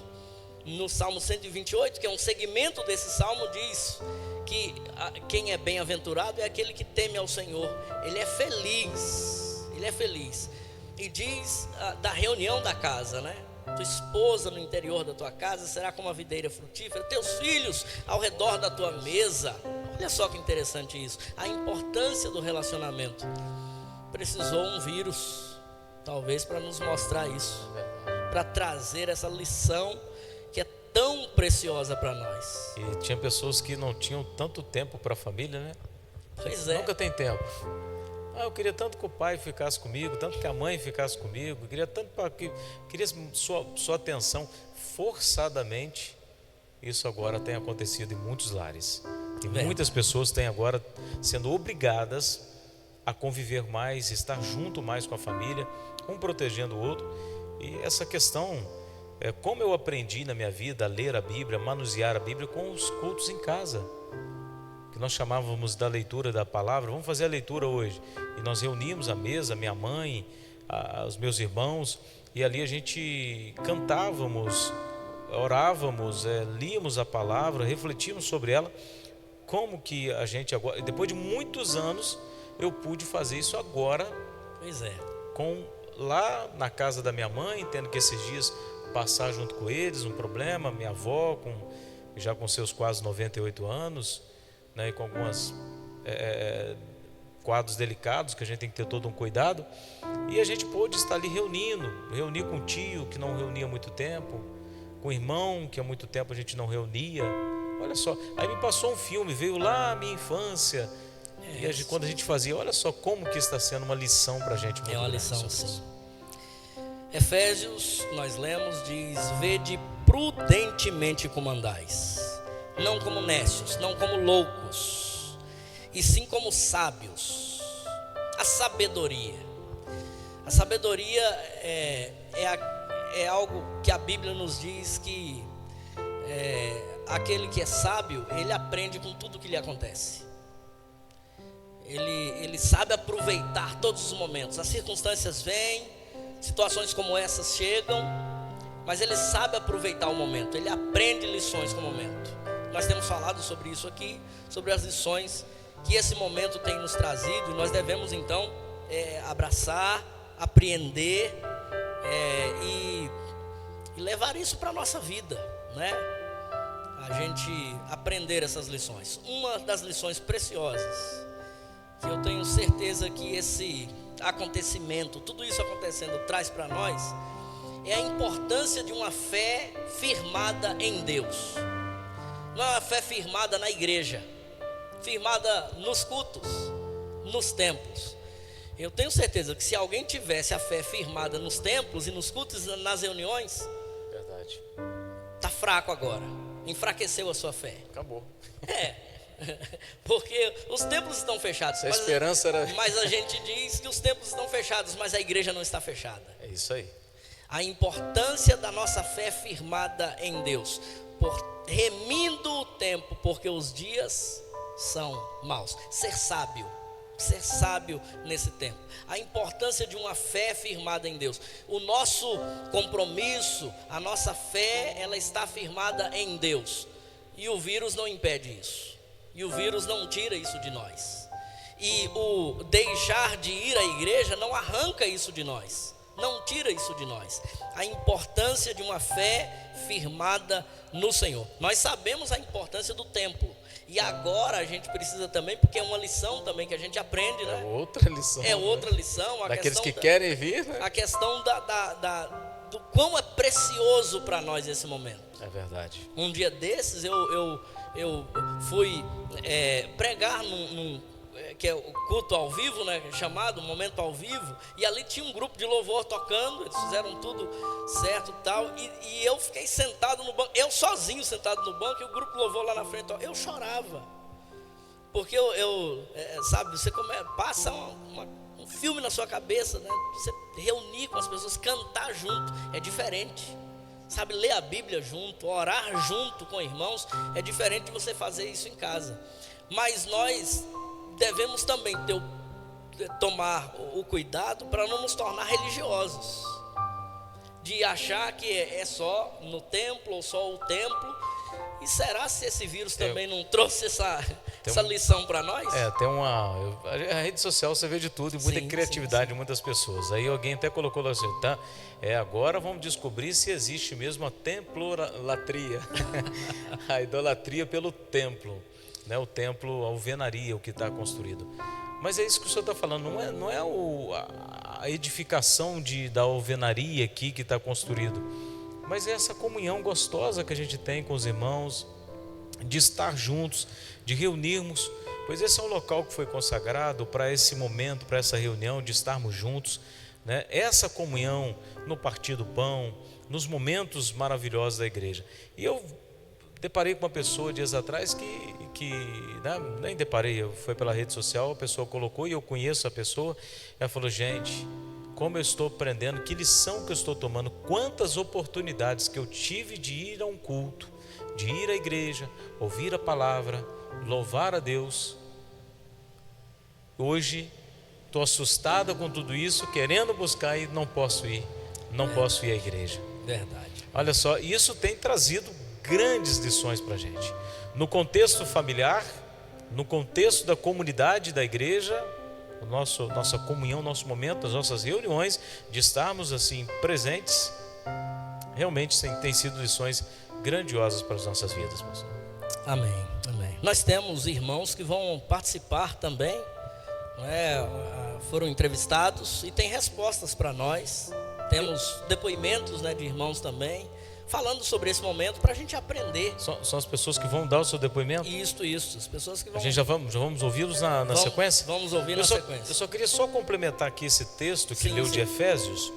No Salmo 128, que é um segmento desse salmo, diz que quem é bem-aventurado é aquele que teme ao Senhor. Ele é feliz. E diz da reunião da casa, né? Tua esposa no interior da tua casa será como a videira frutífera, teus filhos ao redor da tua mesa. Olha só que interessante isso. A importância do relacionamento. Precisou um vírus, talvez, para nos mostrar isso, para trazer essa lição que é tão preciosa para nós. E tinha pessoas que não tinham tanto tempo para a família, né? Pois é. Nunca tem tempo. Eu queria tanto que o pai ficasse comigo, tanto que a mãe ficasse comigo, queria sua atenção. Forçadamente, isso agora tem acontecido em muitos lares. E muitas pessoas têm agora sendo obrigadas a conviver mais, estar junto mais com a família, um protegendo o outro. E essa questão, como eu aprendi na minha vida a ler a Bíblia, a manusear a Bíblia com os cultos em casa, que nós chamávamos da leitura da palavra. Vamos fazer a leitura hoje. E nós reuníamos a mesa, minha mãe, os meus irmãos, e ali a gente cantávamos, orávamos, líamos a palavra, refletíamos sobre ela. Como que a gente agora, depois de muitos anos, eu pude fazer isso agora. Pois é. Lá na casa da minha mãe, tendo que esses dias passar junto com eles, um problema, minha avó, já com seus quase 98 anos, né, e com alguns quadros delicados que a gente tem que ter todo um cuidado, e a gente pôde estar ali reunir com o tio que não reunia há muito tempo, com o irmão que há muito tempo a gente não reunia. Olha só, aí me passou um filme, veio lá a minha infância, e quando a gente fazia, olha só como que está sendo uma lição para a gente. É uma lição, sim. Efésios, nós lemos, diz: vede prudentemente como andais, não como necios, não como loucos, e sim como sábios. A sabedoria é algo que a Bíblia nos diz que aquele que é sábio, ele aprende com tudo que lhe acontece. Ele sabe aproveitar todos os momentos. As circunstâncias vêm, situações como essas chegam, mas ele sabe aproveitar o momento. Ele aprende lições com o momento. Nós temos falado sobre isso aqui, sobre as lições que esse momento tem nos trazido, e nós devemos então abraçar, apreender e levar isso para a nossa vida, né? A gente aprender essas lições. Uma das lições preciosas, que eu tenho certeza que esse acontecimento, tudo isso acontecendo, traz para nós, é a importância de uma fé firmada em Deus. Não é uma fé firmada na igreja, firmada nos cultos, nos templos. Eu tenho certeza que se alguém tivesse a fé firmada nos templos e nos cultos, nas reuniões, verdade, está fraco agora, enfraqueceu a sua fé. Acabou. Porque os templos estão fechados. A esperança era... Mas a gente diz que os templos estão fechados, mas a igreja não está fechada. É isso aí. A importância da nossa fé firmada em Deus, remindo o tempo, porque os dias são maus. Ser sábio nesse tempo. A importância de uma fé firmada em Deus. O nosso compromisso, a nossa fé, ela está firmada em Deus. E o vírus não impede isso. E o vírus não tira isso de nós. E o deixar de ir à igreja não arranca isso de nós. Não tira isso de nós. A importância de uma fé firmada no Senhor. Nós sabemos a importância do templo. E agora a gente precisa também, porque é uma lição também que a gente aprende, né? É outra lição. É outra lição. Daqueles que querem vir, né? A questão do quão é precioso para nós esse momento. É verdade. Um dia desses eu fui pregar que é o culto ao vivo, né, chamado Momento ao Vivo, e ali tinha um grupo de louvor tocando, eles fizeram tudo certo e tal, e eu fiquei sentado no banco, eu sozinho sentado no banco, e o grupo de louvor lá na frente, eu chorava, porque sabe, você passa um filme na sua cabeça, né, você reunir com as pessoas, cantar junto, é diferente, sabe, ler a Bíblia junto, orar junto com irmãos, é diferente de você fazer isso em casa, mas nós devemos também tomar o cuidado para não nos tornar religiosos, de achar que é só no templo ou só o templo. E será se esse vírus também não trouxe essa lição para nós? A rede social você vê de tudo e muita criatividade de muitas pessoas. Aí alguém até colocou lá assim, tá? Agora vamos descobrir se existe mesmo a templolatria, a idolatria pelo templo. Né, o templo, a alvenaria, o que está construído. Mas é isso que o senhor está falando, não é a edificação da alvenaria aqui que está construído, mas é essa comunhão gostosa que a gente tem com os irmãos, de estar juntos, de reunirmos, pois esse é um local que foi consagrado para esse momento, para essa reunião, de estarmos juntos, né? Essa comunhão no partir do pão, nos momentos maravilhosos da igreja. E eu deparei com uma pessoa dias atrás nem deparei, foi pela rede social, a pessoa colocou e eu conheço a pessoa, ela falou, gente, como eu estou aprendendo, que lição que eu estou tomando, quantas oportunidades que eu tive de ir a um culto, de ir à igreja, ouvir a palavra, louvar a Deus. Hoje estou assustada com tudo isso, querendo buscar e não posso ir à igreja. Verdade. Olha só, isso tem trazido grandes lições para a gente, no contexto familiar, no contexto da comunidade da igreja, nossa comunhão, nosso momento, as nossas reuniões, de estarmos assim presentes, realmente tem sido lições grandiosas para as nossas vidas, pastor. Amém, amém. Nós temos irmãos que vão participar também, foram entrevistados e tem respostas para nós, temos depoimentos, de irmãos também, falando sobre esse momento para a gente aprender. São as pessoas que vão dar o seu depoimento? Isso, as pessoas que vão... A gente já vamos ouvi-los na sequência? Vamos ouvir na sequência. Eu só queria complementar aqui esse texto que leu de Efésios,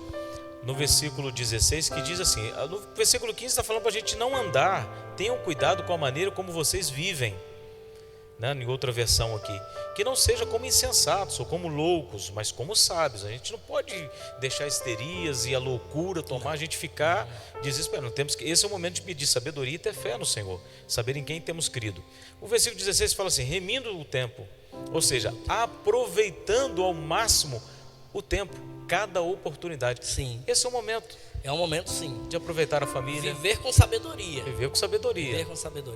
no versículo 16, que diz assim, no versículo 15 está falando para a gente não andar, tenham cuidado com a maneira como vocês vivem, em outra versão aqui, que não seja como insensatos ou como loucos, mas como sábios. A gente não pode deixar a histerias e a loucura tomar a gente ficar desesperado. Esse é o momento de pedir sabedoria e ter fé no Senhor, saber em quem temos crido. O versículo 16 fala assim, remindo o tempo, ou seja, aproveitando ao máximo o tempo, cada oportunidade. Sim. Esse é o momento. É um momento, sim, de aproveitar a família. Viver com sabedoria.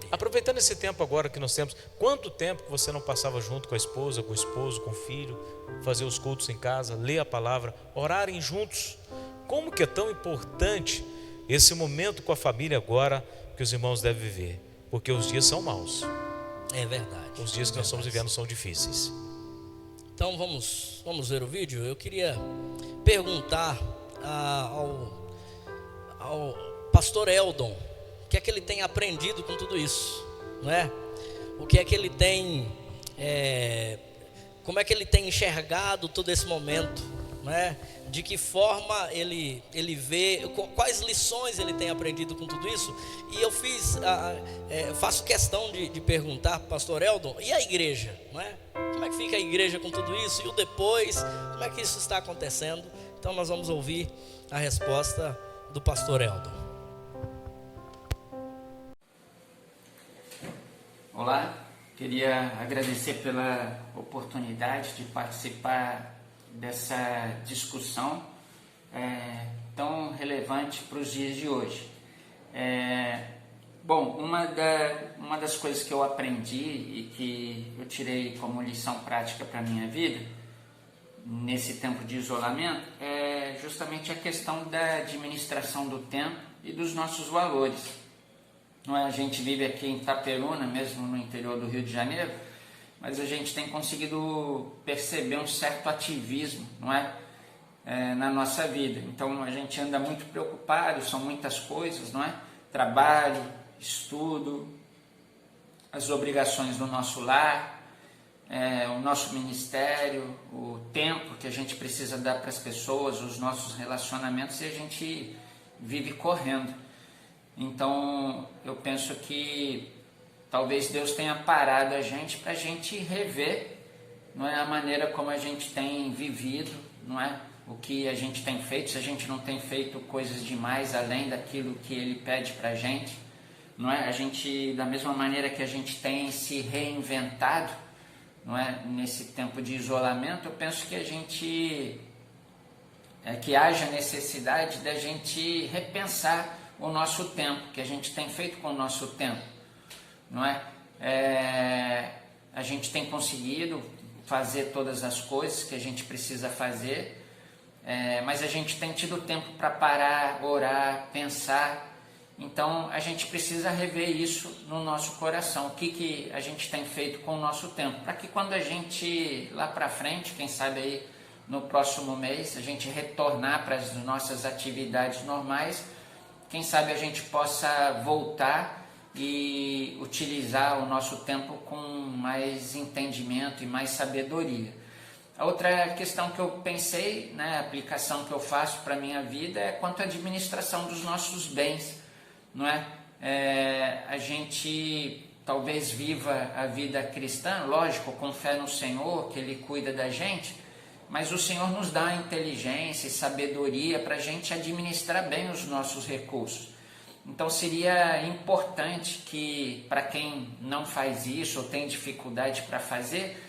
Aproveitando esse tempo agora que nós temos. Quanto tempo você não passava junto com a esposa, com o esposo, com o filho, fazer os cultos em casa, ler a palavra, orarem juntos. Como que é tão importante esse momento com a família agora que os irmãos devem viver? Porque os dias são maus. É verdade. Os dias que nós estamos vivendo são difíceis. Então vamos ver o vídeo. Eu queria perguntar ao pastor Eldon, o que é que ele tem aprendido com tudo isso, não é? O que é que ele tem, como é que ele tem enxergado todo esse momento né? De que forma ele vê, quais lições ele tem aprendido com tudo isso. E eu faço questão de perguntar para o pastor Eldon, e a igreja, né? Como é que fica a igreja com tudo isso? E o depois, como é que isso está acontecendo? Então nós vamos ouvir a resposta do pastor Eldon. Olá, queria agradecer pela oportunidade de participar dessa discussão tão relevante para os dias de hoje. Bom, uma das coisas que eu aprendi e que eu tirei como lição prática para a minha vida, nesse tempo de isolamento, é justamente a questão da administração do tempo e dos nossos valores. Não é? A gente vive aqui em Itaperuna, mesmo no interior do Rio de Janeiro, mas a gente tem conseguido perceber um certo ativismo, não é? Na nossa vida. Então a gente anda muito preocupado, são muitas coisas, não é? Trabalho, estudo, as obrigações do nosso lar, o nosso ministério, o tempo que a gente precisa dar para as pessoas, os nossos relacionamentos, e a gente vive correndo. Então eu penso que talvez Deus tenha parado a gente para a gente rever, não é, a maneira como a gente tem vivido, não é, o que a gente tem feito, se a gente não tem feito coisas demais além daquilo que Ele pede para a gente, não é, a gente, da mesma maneira que a gente tem se reinventado, não é, nesse tempo de isolamento, eu penso que a gente, que haja necessidade da gente repensar o nosso tempo, que a gente tem feito com o nosso tempo, não é? A gente tem conseguido fazer todas as coisas que a gente precisa fazer, mas a gente tem tido tempo para parar, orar, pensar. Então a gente precisa rever isso no nosso coração, o que a gente tem feito com o nosso tempo, para que quando a gente lá para frente, quem sabe aí no próximo mês, a gente retornar para as nossas atividades normais, quem sabe a gente possa voltar e utilizar o nosso tempo com mais entendimento e mais sabedoria. A outra questão que eu pensei, né, a aplicação que eu faço para a minha vida é quanto à administração dos nossos bens, não é? A gente talvez viva a vida cristã, lógico, com fé no Senhor, que Ele cuida da gente, mas o Senhor nos dá inteligência e sabedoria para a gente administrar bem os nossos recursos. Então seria importante que, para quem não faz isso ou tem dificuldade para fazer,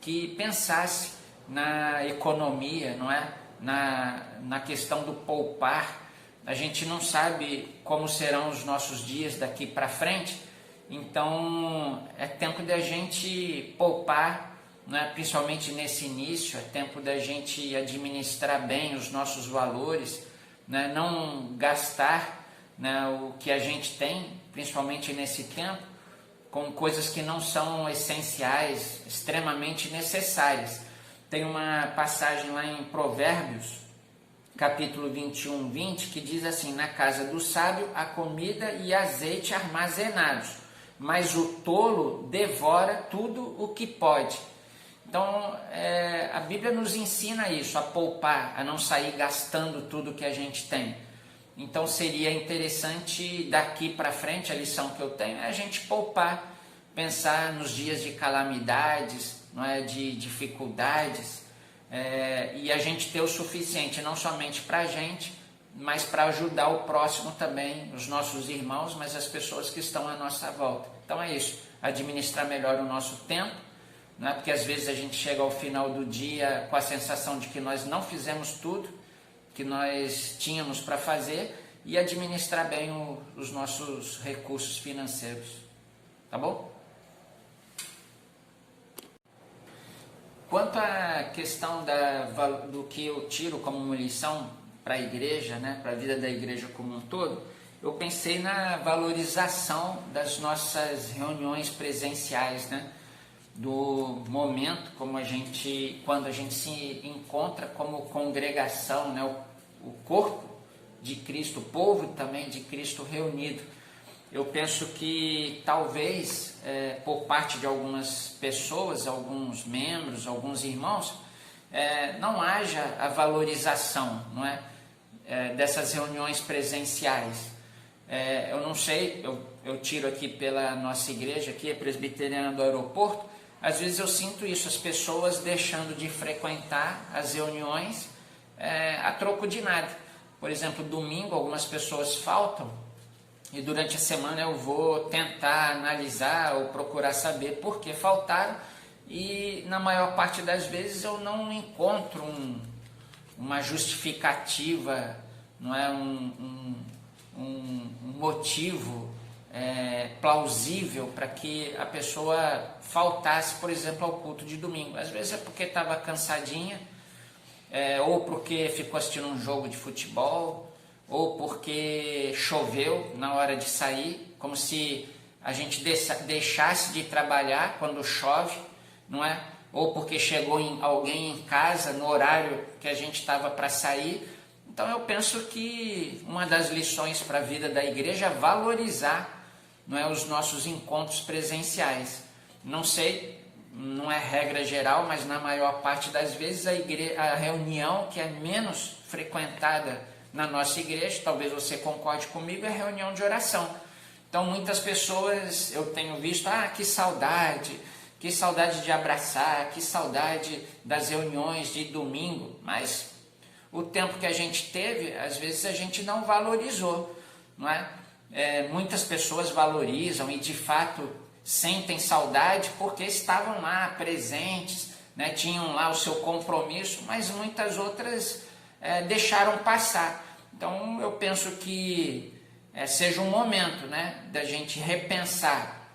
que pensasse na economia, não é? Na questão do poupar. A gente não sabe como serão os nossos dias daqui para frente, então é tempo da gente poupar, né? Principalmente nesse início, é tempo da gente administrar bem os nossos valores, né? Não gastar, né, o que a gente tem, principalmente nesse tempo, com coisas que não são essenciais, extremamente necessárias. Tem uma passagem lá em Provérbios, capítulo 21, 20, que diz assim: na casa do sábio há comida e azeite armazenados, mas o tolo devora tudo o que pode. Então a Bíblia nos ensina isso, a poupar, a não sair gastando tudo que a gente tem. Então seria interessante daqui para frente, a lição que eu tenho é a gente poupar, pensar nos dias de calamidades, não é, de dificuldades, e a gente ter o suficiente não somente para a gente, mas para ajudar o próximo também, os nossos irmãos, mas as pessoas que estão à nossa volta. Então é isso, administrar melhor o nosso tempo, não é? Porque às vezes a gente chega ao final do dia com a sensação de que nós não fizemos tudo que nós tínhamos para fazer, e administrar bem os nossos recursos financeiros. Tá bom? Quanto à questão do que eu tiro como uma lição para a igreja, né, para a vida da igreja como um todo, eu pensei na valorização das nossas reuniões presenciais, né, do momento quando a gente se encontra como congregação, né, o corpo de Cristo, o povo também de Cristo reunido. Eu penso que talvez por parte de algumas pessoas, alguns membros, alguns irmãos, não haja a valorização, não é? Dessas reuniões presenciais. Eu não sei, eu tiro aqui pela nossa igreja, aqui a Presbiteriana do Aeroporto, às vezes eu sinto isso, as pessoas deixando de frequentar as reuniões a troco de nada. Por exemplo, domingo algumas pessoas faltam e durante a semana eu vou tentar analisar ou procurar saber por que faltaram e na maior parte das vezes eu não encontro uma justificativa, não é um motivo plausível para que a pessoa faltasse, por exemplo, ao culto de domingo. Às vezes é porque estava cansadinha, ou porque ficou assistindo um jogo de futebol, ou porque choveu na hora de sair, como se a gente deixasse de trabalhar quando chove, não é? Ou porque chegou alguém em casa no horário que a gente estava para sair. Então eu penso que uma das lições para a vida da igreja é valorizar, não é, os nossos encontros presenciais. Não sei, não é regra geral, mas na maior parte das vezes a reunião que é menos frequentada na nossa igreja, talvez você concorde comigo, é a reunião de oração. Então muitas pessoas eu tenho visto, que saudade de abraçar, que saudade das reuniões de domingo, mas o tempo que a gente teve, às vezes a gente não valorizou, não é? Muitas pessoas valorizam e de fato sentem saudade porque estavam lá presentes, né? Tinham lá o seu compromisso, mas muitas outras deixaram passar. Então eu penso que seja um momento, né, da gente repensar,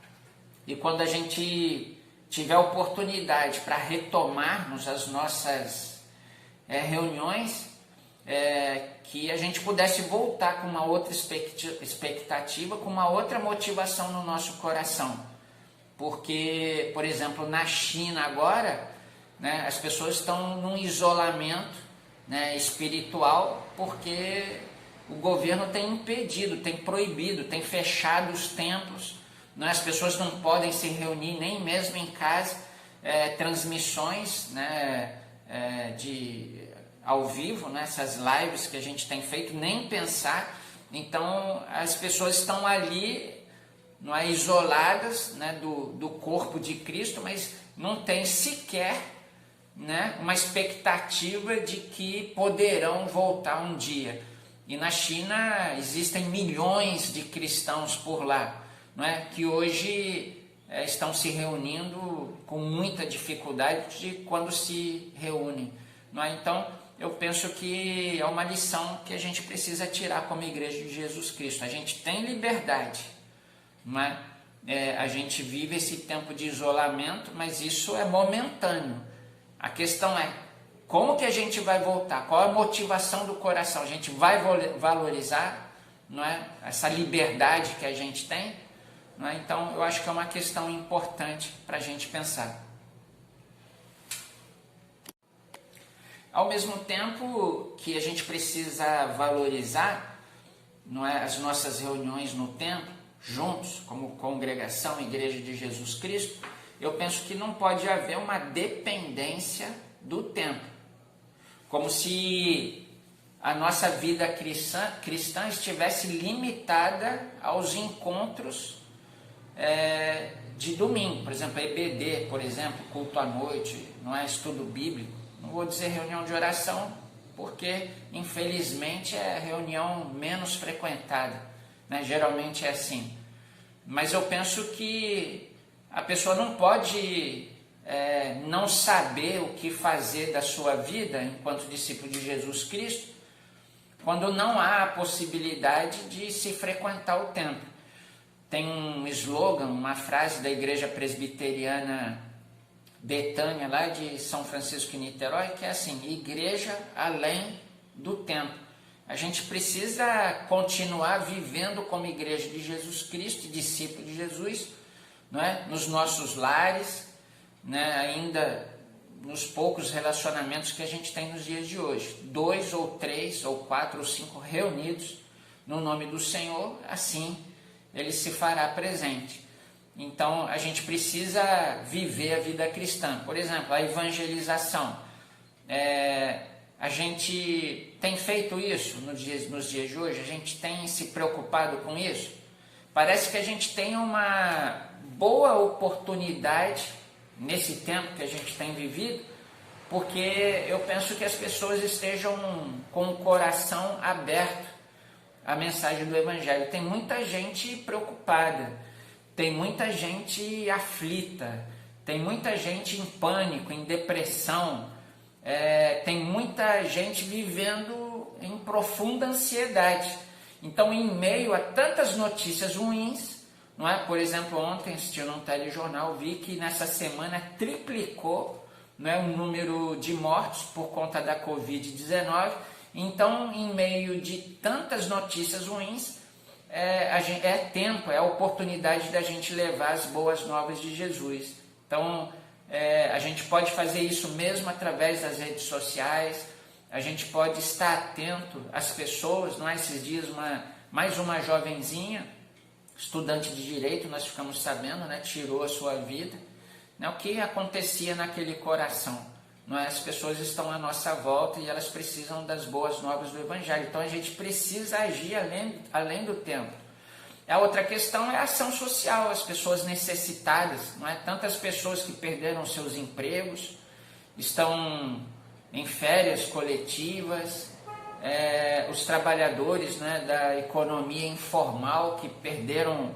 e quando a gente tiver oportunidade para retomarmos as nossas reuniões, que a gente pudesse voltar com uma outra expectativa, com uma outra motivação no nosso coração. Porque, por exemplo, na China agora, né, as pessoas estão num isolamento, né, espiritual, porque o governo tem impedido, tem proibido, tem fechado os templos, né, as pessoas não podem se reunir nem mesmo em casa, transmissões, né, ao vivo, né, essas lives que a gente tem feito, nem pensar. Então as pessoas estão ali, não é, isoladas, né, do corpo de Cristo, mas não tem sequer, né, uma expectativa de que poderão voltar um dia. E na China existem milhões de cristãos por lá, não é, que hoje estão se reunindo com muita dificuldade de quando se reúnem, não é? Então eu penso que é uma lição que a gente precisa tirar como igreja de Jesus Cristo. A gente tem liberdade, não é? A gente vive esse tempo de isolamento, mas isso é momentâneo. A questão é, como que a gente vai voltar? Qual a motivação do coração? A gente vai valorizar, não é, essa liberdade que a gente tem? Não é? Então eu acho que é uma questão importante para a gente pensar. Ao mesmo tempo que a gente precisa valorizar, não é, as nossas reuniões no templo, juntos, como congregação, Igreja de Jesus Cristo, eu penso que não pode haver uma dependência do templo. Como se a nossa vida cristã estivesse limitada aos encontros de domingo. Por exemplo, EBD, por exemplo, culto à noite, não é, estudo bíblico. Não vou dizer reunião de oração, porque infelizmente é a reunião menos frequentada, né? Geralmente é assim. Mas eu penso que a pessoa não pode não saber o que fazer da sua vida enquanto discípulo de Jesus Cristo, quando não há a possibilidade de se frequentar o templo. Tem um slogan, uma frase da Igreja Presbiteriana Betânia, lá de São Francisco em Niterói, que é assim: igreja além do templo. A gente precisa continuar vivendo como igreja de Jesus Cristo e discípulo de Jesus, não é? Nos nossos lares, né? Ainda nos poucos relacionamentos que a gente tem nos dias de hoje. 2 ou 3 ou 4 ou 5 reunidos no nome do Senhor, assim Ele se fará presente. Então a gente precisa viver a vida cristã. Por exemplo, a evangelização. A gente tem feito isso nos dias de hoje? A gente tem se preocupado com isso? Parece que a gente tem uma boa oportunidade nesse tempo que a gente tem vivido, porque eu penso que as pessoas estejam com o coração aberto à mensagem do Evangelho. Tem muita gente preocupada, tem muita gente aflita, tem muita gente em pânico, em depressão, tem muita gente vivendo em profunda ansiedade. Então, em meio a tantas notícias ruins, não é? Por exemplo, ontem, assistindo um telejornal, vi que nessa semana triplicou, não é, o número de mortos por conta da Covid-19. Então, em meio de tantas notícias ruins, tempo, é a oportunidade da gente levar as boas novas de Jesus. Então, a gente pode fazer isso mesmo através das redes sociais. A gente pode estar atento às pessoas. Não é? Esses dias, mais uma jovenzinha, estudante de direito, nós ficamos sabendo, né, tirou a sua vida. Né? O que acontecia naquele coração? Não é? As pessoas estão à nossa volta e elas precisam das boas novas do Evangelho. Então a gente precisa agir além do tempo. A outra questão é a ação social, as pessoas necessitadas. Não é? Tantas pessoas que perderam seus empregos, estão em férias coletivas, os trabalhadores, né, da economia informal que perderam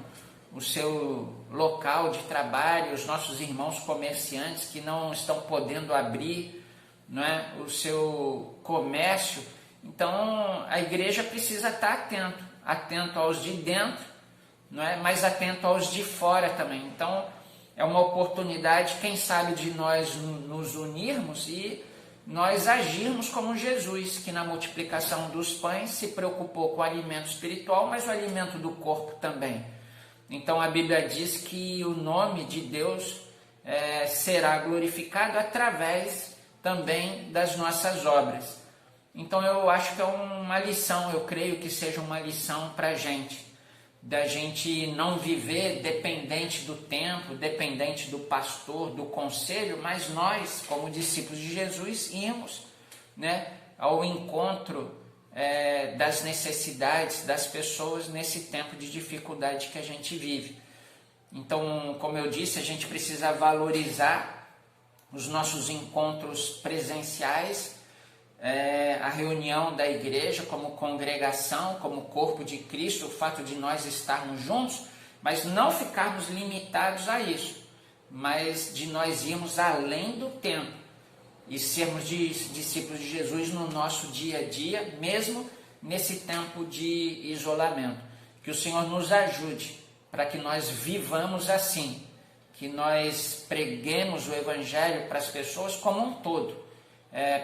o seu local de trabalho, os nossos irmãos comerciantes que não estão podendo abrir, não é, o seu comércio. Então a igreja precisa estar atento aos de dentro, não é, mas atento aos de fora também. Então é uma oportunidade, quem sabe, de nós nos unirmos e nós agirmos como Jesus, que na multiplicação dos pães se preocupou com o alimento espiritual, mas o alimento do corpo também. Então a Bíblia diz que o nome de Deus será glorificado através também das nossas obras. Então eu acho que é uma lição, eu creio que seja uma lição para a gente, da gente não viver dependente do tempo, dependente do pastor, do conselho, mas nós, como discípulos de Jesus, irmos, né, ao encontro das necessidades das pessoas nesse tempo de dificuldade que a gente vive. Então, como eu disse, a gente precisa valorizar os nossos encontros presenciais, a reunião da igreja como congregação, como corpo de Cristo, o fato de nós estarmos juntos, mas não ficarmos limitados a isso, mas de nós irmos além do tempo e sermos discípulos de Jesus no nosso dia a dia, mesmo nesse tempo de isolamento. Que o Senhor nos ajude para que nós vivamos assim, que nós preguemos o Evangelho para as pessoas como um todo,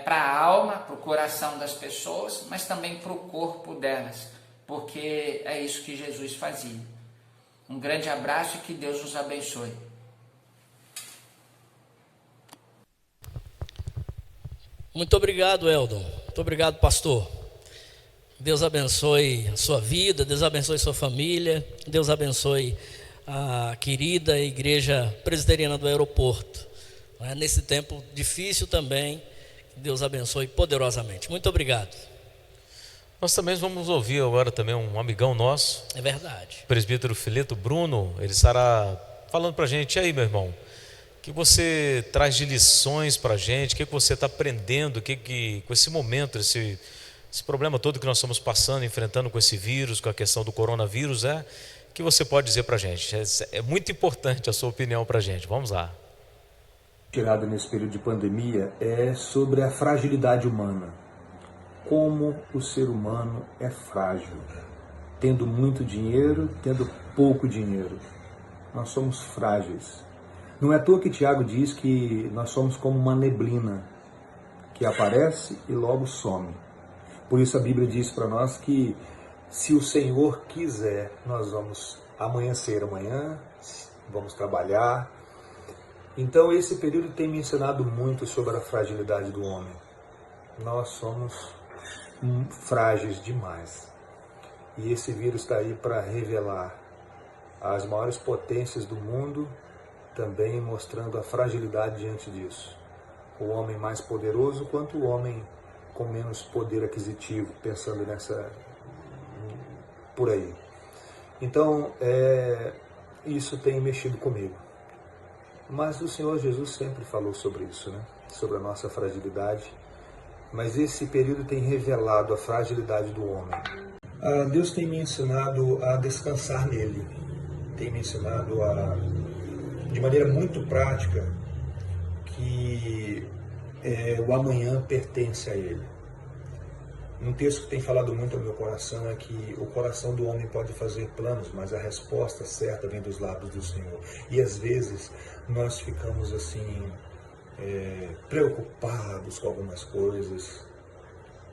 para a alma, para o coração das pessoas, mas também para o corpo delas, porque é isso que Jesus fazia. Um grande abraço e que Deus nos abençoe. Muito obrigado, Eldon. Muito obrigado, pastor. Deus abençoe a sua vida, Deus abençoe a sua família, Deus abençoe a querida Igreja Presbiteriana do Aeroporto. Nesse tempo difícil também, Deus abençoe poderosamente. Muito obrigado. Nós também vamos ouvir agora também um amigão nosso. É verdade. O presbítero Fileto Bruno, ele estará falando para a gente. E aí, meu irmão, o que você traz de lições para a gente? O que você está aprendendo com esse momento, esse problema todo que nós estamos passando, enfrentando com esse vírus, com a questão do coronavírus, o que você pode dizer para a gente? É muito importante a sua opinião para a gente. Vamos lá. Tirada nesse período de pandemia é sobre a fragilidade humana. Como o ser humano é frágil, tendo muito dinheiro, tendo pouco dinheiro. Nós somos frágeis. Não é à toa que Tiago diz que nós somos como uma neblina que aparece e logo some. Por isso a Bíblia diz para nós que se o Senhor quiser, nós vamos amanhecer amanhã, vamos trabalhar. Então esse período tem me ensinado muito sobre a fragilidade do homem. Nós somos frágeis demais. E esse vírus está aí para revelar as maiores potências do mundo, também mostrando a fragilidade diante disso. o homem mais poderoso quanto o homem com menos poder aquisitivo, pensando por aí. Então, isso tem mexido comigo. Mas o Senhor Jesus sempre falou sobre isso, né? Sobre a nossa fragilidade. Mas esse período tem revelado a fragilidade do homem. Deus tem me ensinado a descansar nele. Tem me ensinado de maneira muito prática, que o amanhã pertence a ele. Um texto que tem falado muito ao meu coração é que o coração do homem pode fazer planos, mas a resposta certa vem dos lábios do Senhor. E às vezes nós ficamos assim, preocupados com algumas coisas,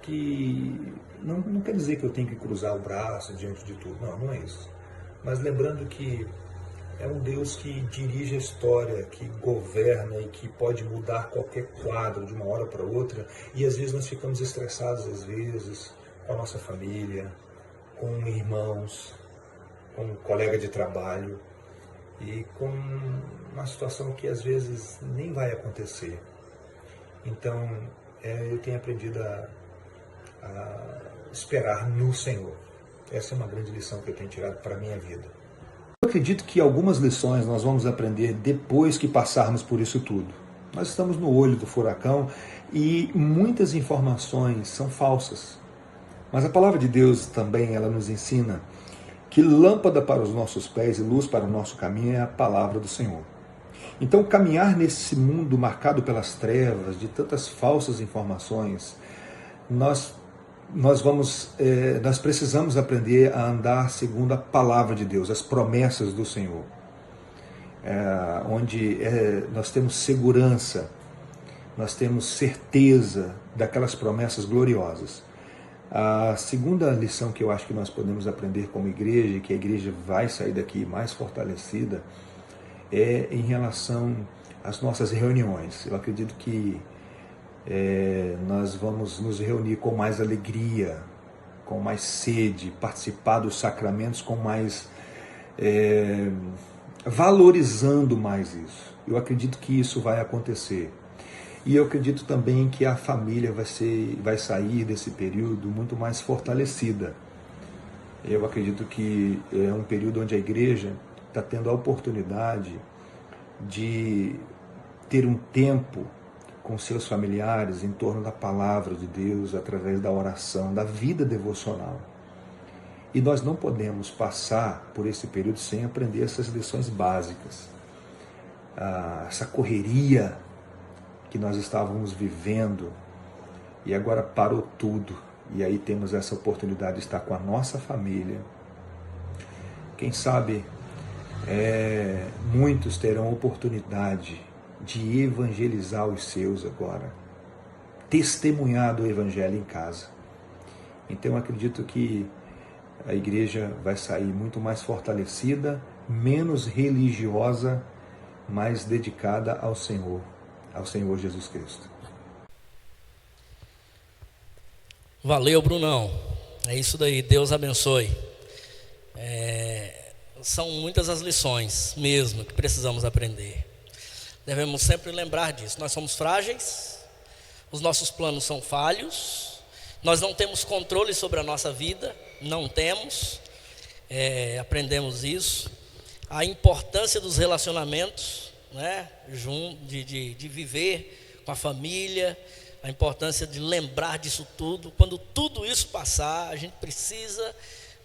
que não quer dizer que eu tenho que cruzar o braço diante de tudo, não é isso. Mas lembrando que é um Deus que dirige a história, que governa e que pode mudar qualquer quadro de uma hora para outra. E às vezes nós ficamos estressados, às vezes, com a nossa família, com irmãos, com um colega de trabalho e com uma situação que às vezes nem vai acontecer. Então, eu tenho aprendido a esperar no Senhor. Essa é uma grande lição que eu tenho tirado para a minha vida. Eu acredito que algumas lições nós vamos aprender depois que passarmos por isso tudo. Nós estamos no olho do furacão e muitas informações são falsas. Mas a palavra de Deus também, ela nos ensina que lâmpada para os nossos pés e luz para o nosso caminho é a palavra do Senhor. Então, caminhar nesse mundo marcado pelas trevas, de tantas falsas informações, nós precisamos aprender a andar segundo a palavra de Deus, as promessas do Senhor, onde nós temos segurança, nós temos certeza daquelas promessas gloriosas. A segunda lição que eu acho que nós podemos aprender como igreja, e que a igreja vai sair daqui mais fortalecida, é em relação às nossas reuniões. Eu acredito que nós vamos nos reunir com mais alegria, com mais sede, participar dos sacramentos com mais, valorizando mais isso. Eu acredito que isso vai acontecer. E eu acredito também que a família vai sair desse período muito mais fortalecida. Eu acredito que é um período onde a igreja está tendo a oportunidade de ter um tempo com seus familiares em torno da palavra de Deus, através da oração, da vida devocional. E nós não podemos passar por esse período sem aprender essas lições básicas. Essa correria que nós estávamos vivendo e agora parou tudo. E aí temos essa oportunidade de estar com a nossa família. Quem sabe muitos terão oportunidade de evangelizar os seus agora, testemunhar do evangelho em casa. Então eu acredito que a igreja vai sair muito mais fortalecida, menos religiosa, mais dedicada ao Senhor Jesus Cristo. Valeu, Brunão. É isso daí, Deus abençoe. São muitas as lições mesmo que precisamos aprender. Devemos sempre lembrar disso. Nós somos frágeis, os nossos planos são falhos, nós não temos controle sobre a nossa vida, não temos, aprendemos isso. A importância dos relacionamentos, né? De viver com a família, a importância de lembrar disso tudo. Quando tudo isso passar, a gente precisa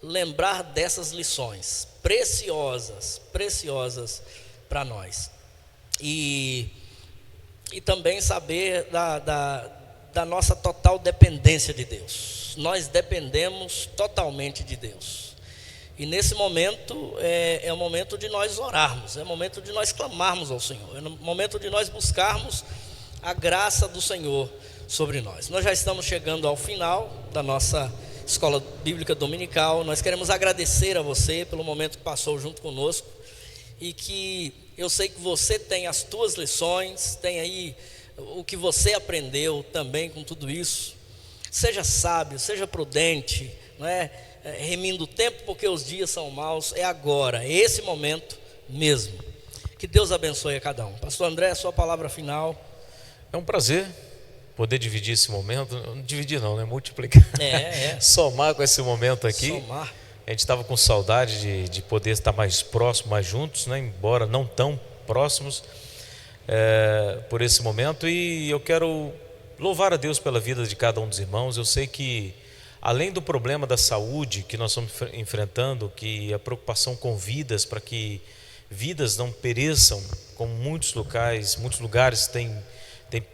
lembrar dessas lições preciosas para nós. E também saber da nossa total dependência de Deus. Nós dependemos totalmente de Deus. E nesse momento é o momento de nós orarmos, é o momento de nós clamarmos ao Senhor, é o momento de nós buscarmos a graça do Senhor sobre nós. Nós já estamos chegando ao final da nossa Escola Bíblica Dominical. Nós queremos agradecer a você pelo momento que passou junto conosco, e que eu sei que você tem as tuas lições, tem aí o que você aprendeu também com tudo isso. Seja sábio, seja prudente, não é? Remindo o tempo, porque os dias são maus. É agora, é esse momento mesmo. Que Deus abençoe a cada um. Pastor André, a sua palavra final, É um prazer poder dividir esse momento. Não dividir não, né? Multiplicar. Somar com esse momento aqui. Somar. A gente estava com saudade de poder estar mais próximo, mais juntos, né? Embora não tão próximos, por esse momento. E eu quero louvar a Deus pela vida de cada um dos irmãos. Eu sei que, além do problema da saúde que nós estamos enfrentando, que a preocupação com vidas, para que vidas não pereçam, como muitos lugares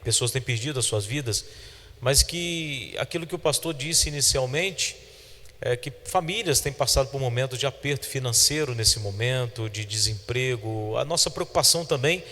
pessoas têm perdido as suas vidas, mas que aquilo que o pastor disse inicialmente, que famílias têm passado por um momento de aperto financeiro nesse momento, de desemprego. A nossa preocupação também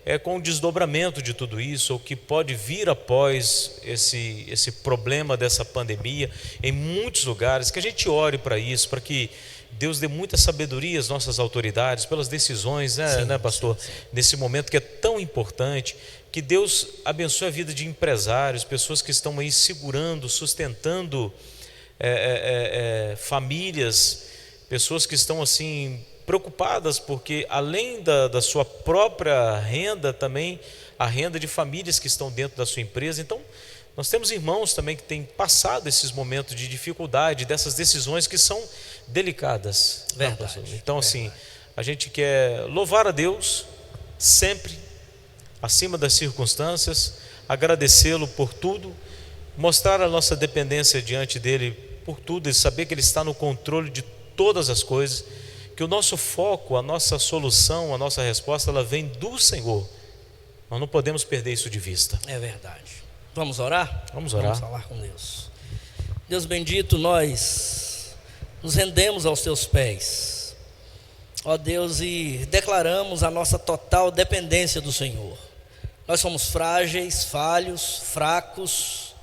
é com o desdobramento de tudo isso, o que pode vir após esse problema dessa pandemia em muitos lugares, que a gente ore para isso, para que Deus dê muita sabedoria às nossas autoridades pelas decisões, né, pastor? Sim. Nesse momento que é tão importante, que Deus abençoe a vida de empresários, pessoas que estão aí segurando, sustentando famílias, pessoas que estão assim preocupadas, porque além da sua própria renda, também a renda de famílias que estão dentro da sua empresa. Então, nós temos irmãos também que têm passado esses momentos de dificuldade, dessas decisões que são delicadas. Verdade. Então, assim, a gente quer louvar a Deus sempre, acima das circunstâncias, agradecê-lo por tudo, mostrar a nossa dependência diante dele por tudo, e saber que ele está no controle de todas as coisas, que o nosso foco, a nossa solução, a nossa resposta, ela vem do Senhor. Nós não podemos perder isso de vista. É verdade. Vamos orar? Vamos orar. Vamos falar com Deus. Deus bendito, nós nos rendemos aos teus pés, ó Deus, e declaramos a nossa total dependência do Senhor. Nós somos frágeis, falhos, fracos,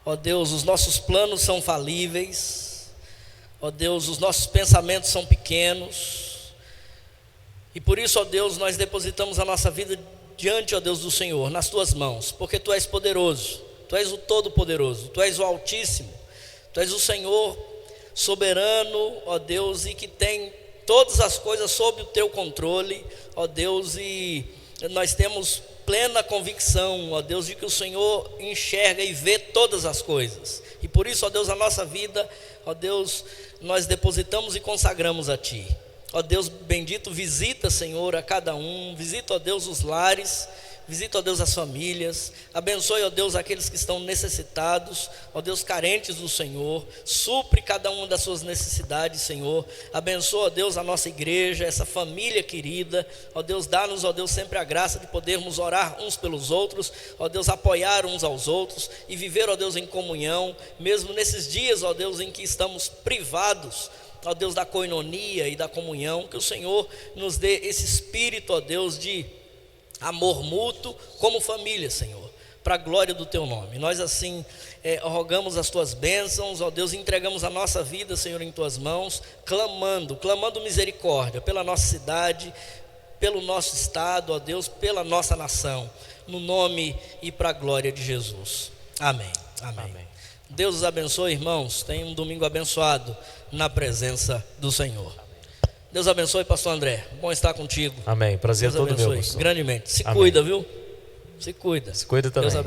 ó Deus, os nossos planos são falíveis, ó Deus, os nossos pensamentos são pequenos, e por isso, ó Deus, nós depositamos a nossa vida diante, ó Deus, do Senhor, nas tuas mãos, porque tu és poderoso, tu és o Todo-Poderoso, tu és o Altíssimo, tu és o Senhor soberano, ó Deus, e que tem todas as coisas sob o teu controle, ó Deus, e nós temos plena convicção, ó Deus, de que o Senhor enxerga e vê todas as coisas, e por isso, ó Deus, a nossa vida, ó Deus, nós depositamos e consagramos a Ti. Ó Deus bendito, visita, Senhor, a cada um, visita, ó Deus, os lares, visita, ó Deus, as famílias, abençoe, ó Deus, aqueles que estão necessitados, ó Deus, carentes do Senhor, supre cada uma das suas necessidades, Senhor, abençoa, ó Deus, a nossa igreja, essa família querida, ó Deus, dá-nos, ó Deus, sempre a graça de podermos orar uns pelos outros, ó Deus, apoiar uns aos outros e viver, ó Deus, em comunhão, mesmo nesses dias, ó Deus, em que estamos privados, ó Deus, da coinonia e da comunhão, que o Senhor nos dê esse espírito, ó Deus, de amor mútuo como família, Senhor, para a glória do Teu nome. Nós assim rogamos as Tuas bênçãos, ó Deus, entregamos a nossa vida, Senhor, em Tuas mãos, clamando misericórdia pela nossa cidade, pelo nosso estado, ó Deus, pela nossa nação, no nome e para a glória de Jesus. Amém. Amém. Amém. Deus os abençoe, irmãos. Tenham um domingo abençoado na presença do Senhor. Deus abençoe, pastor André. Bom estar contigo. Amém. Prazer todo meu, pastor. Grandemente. Se Amém. cuida, viu? Se cuida. Se cuida também. Deus abençoe.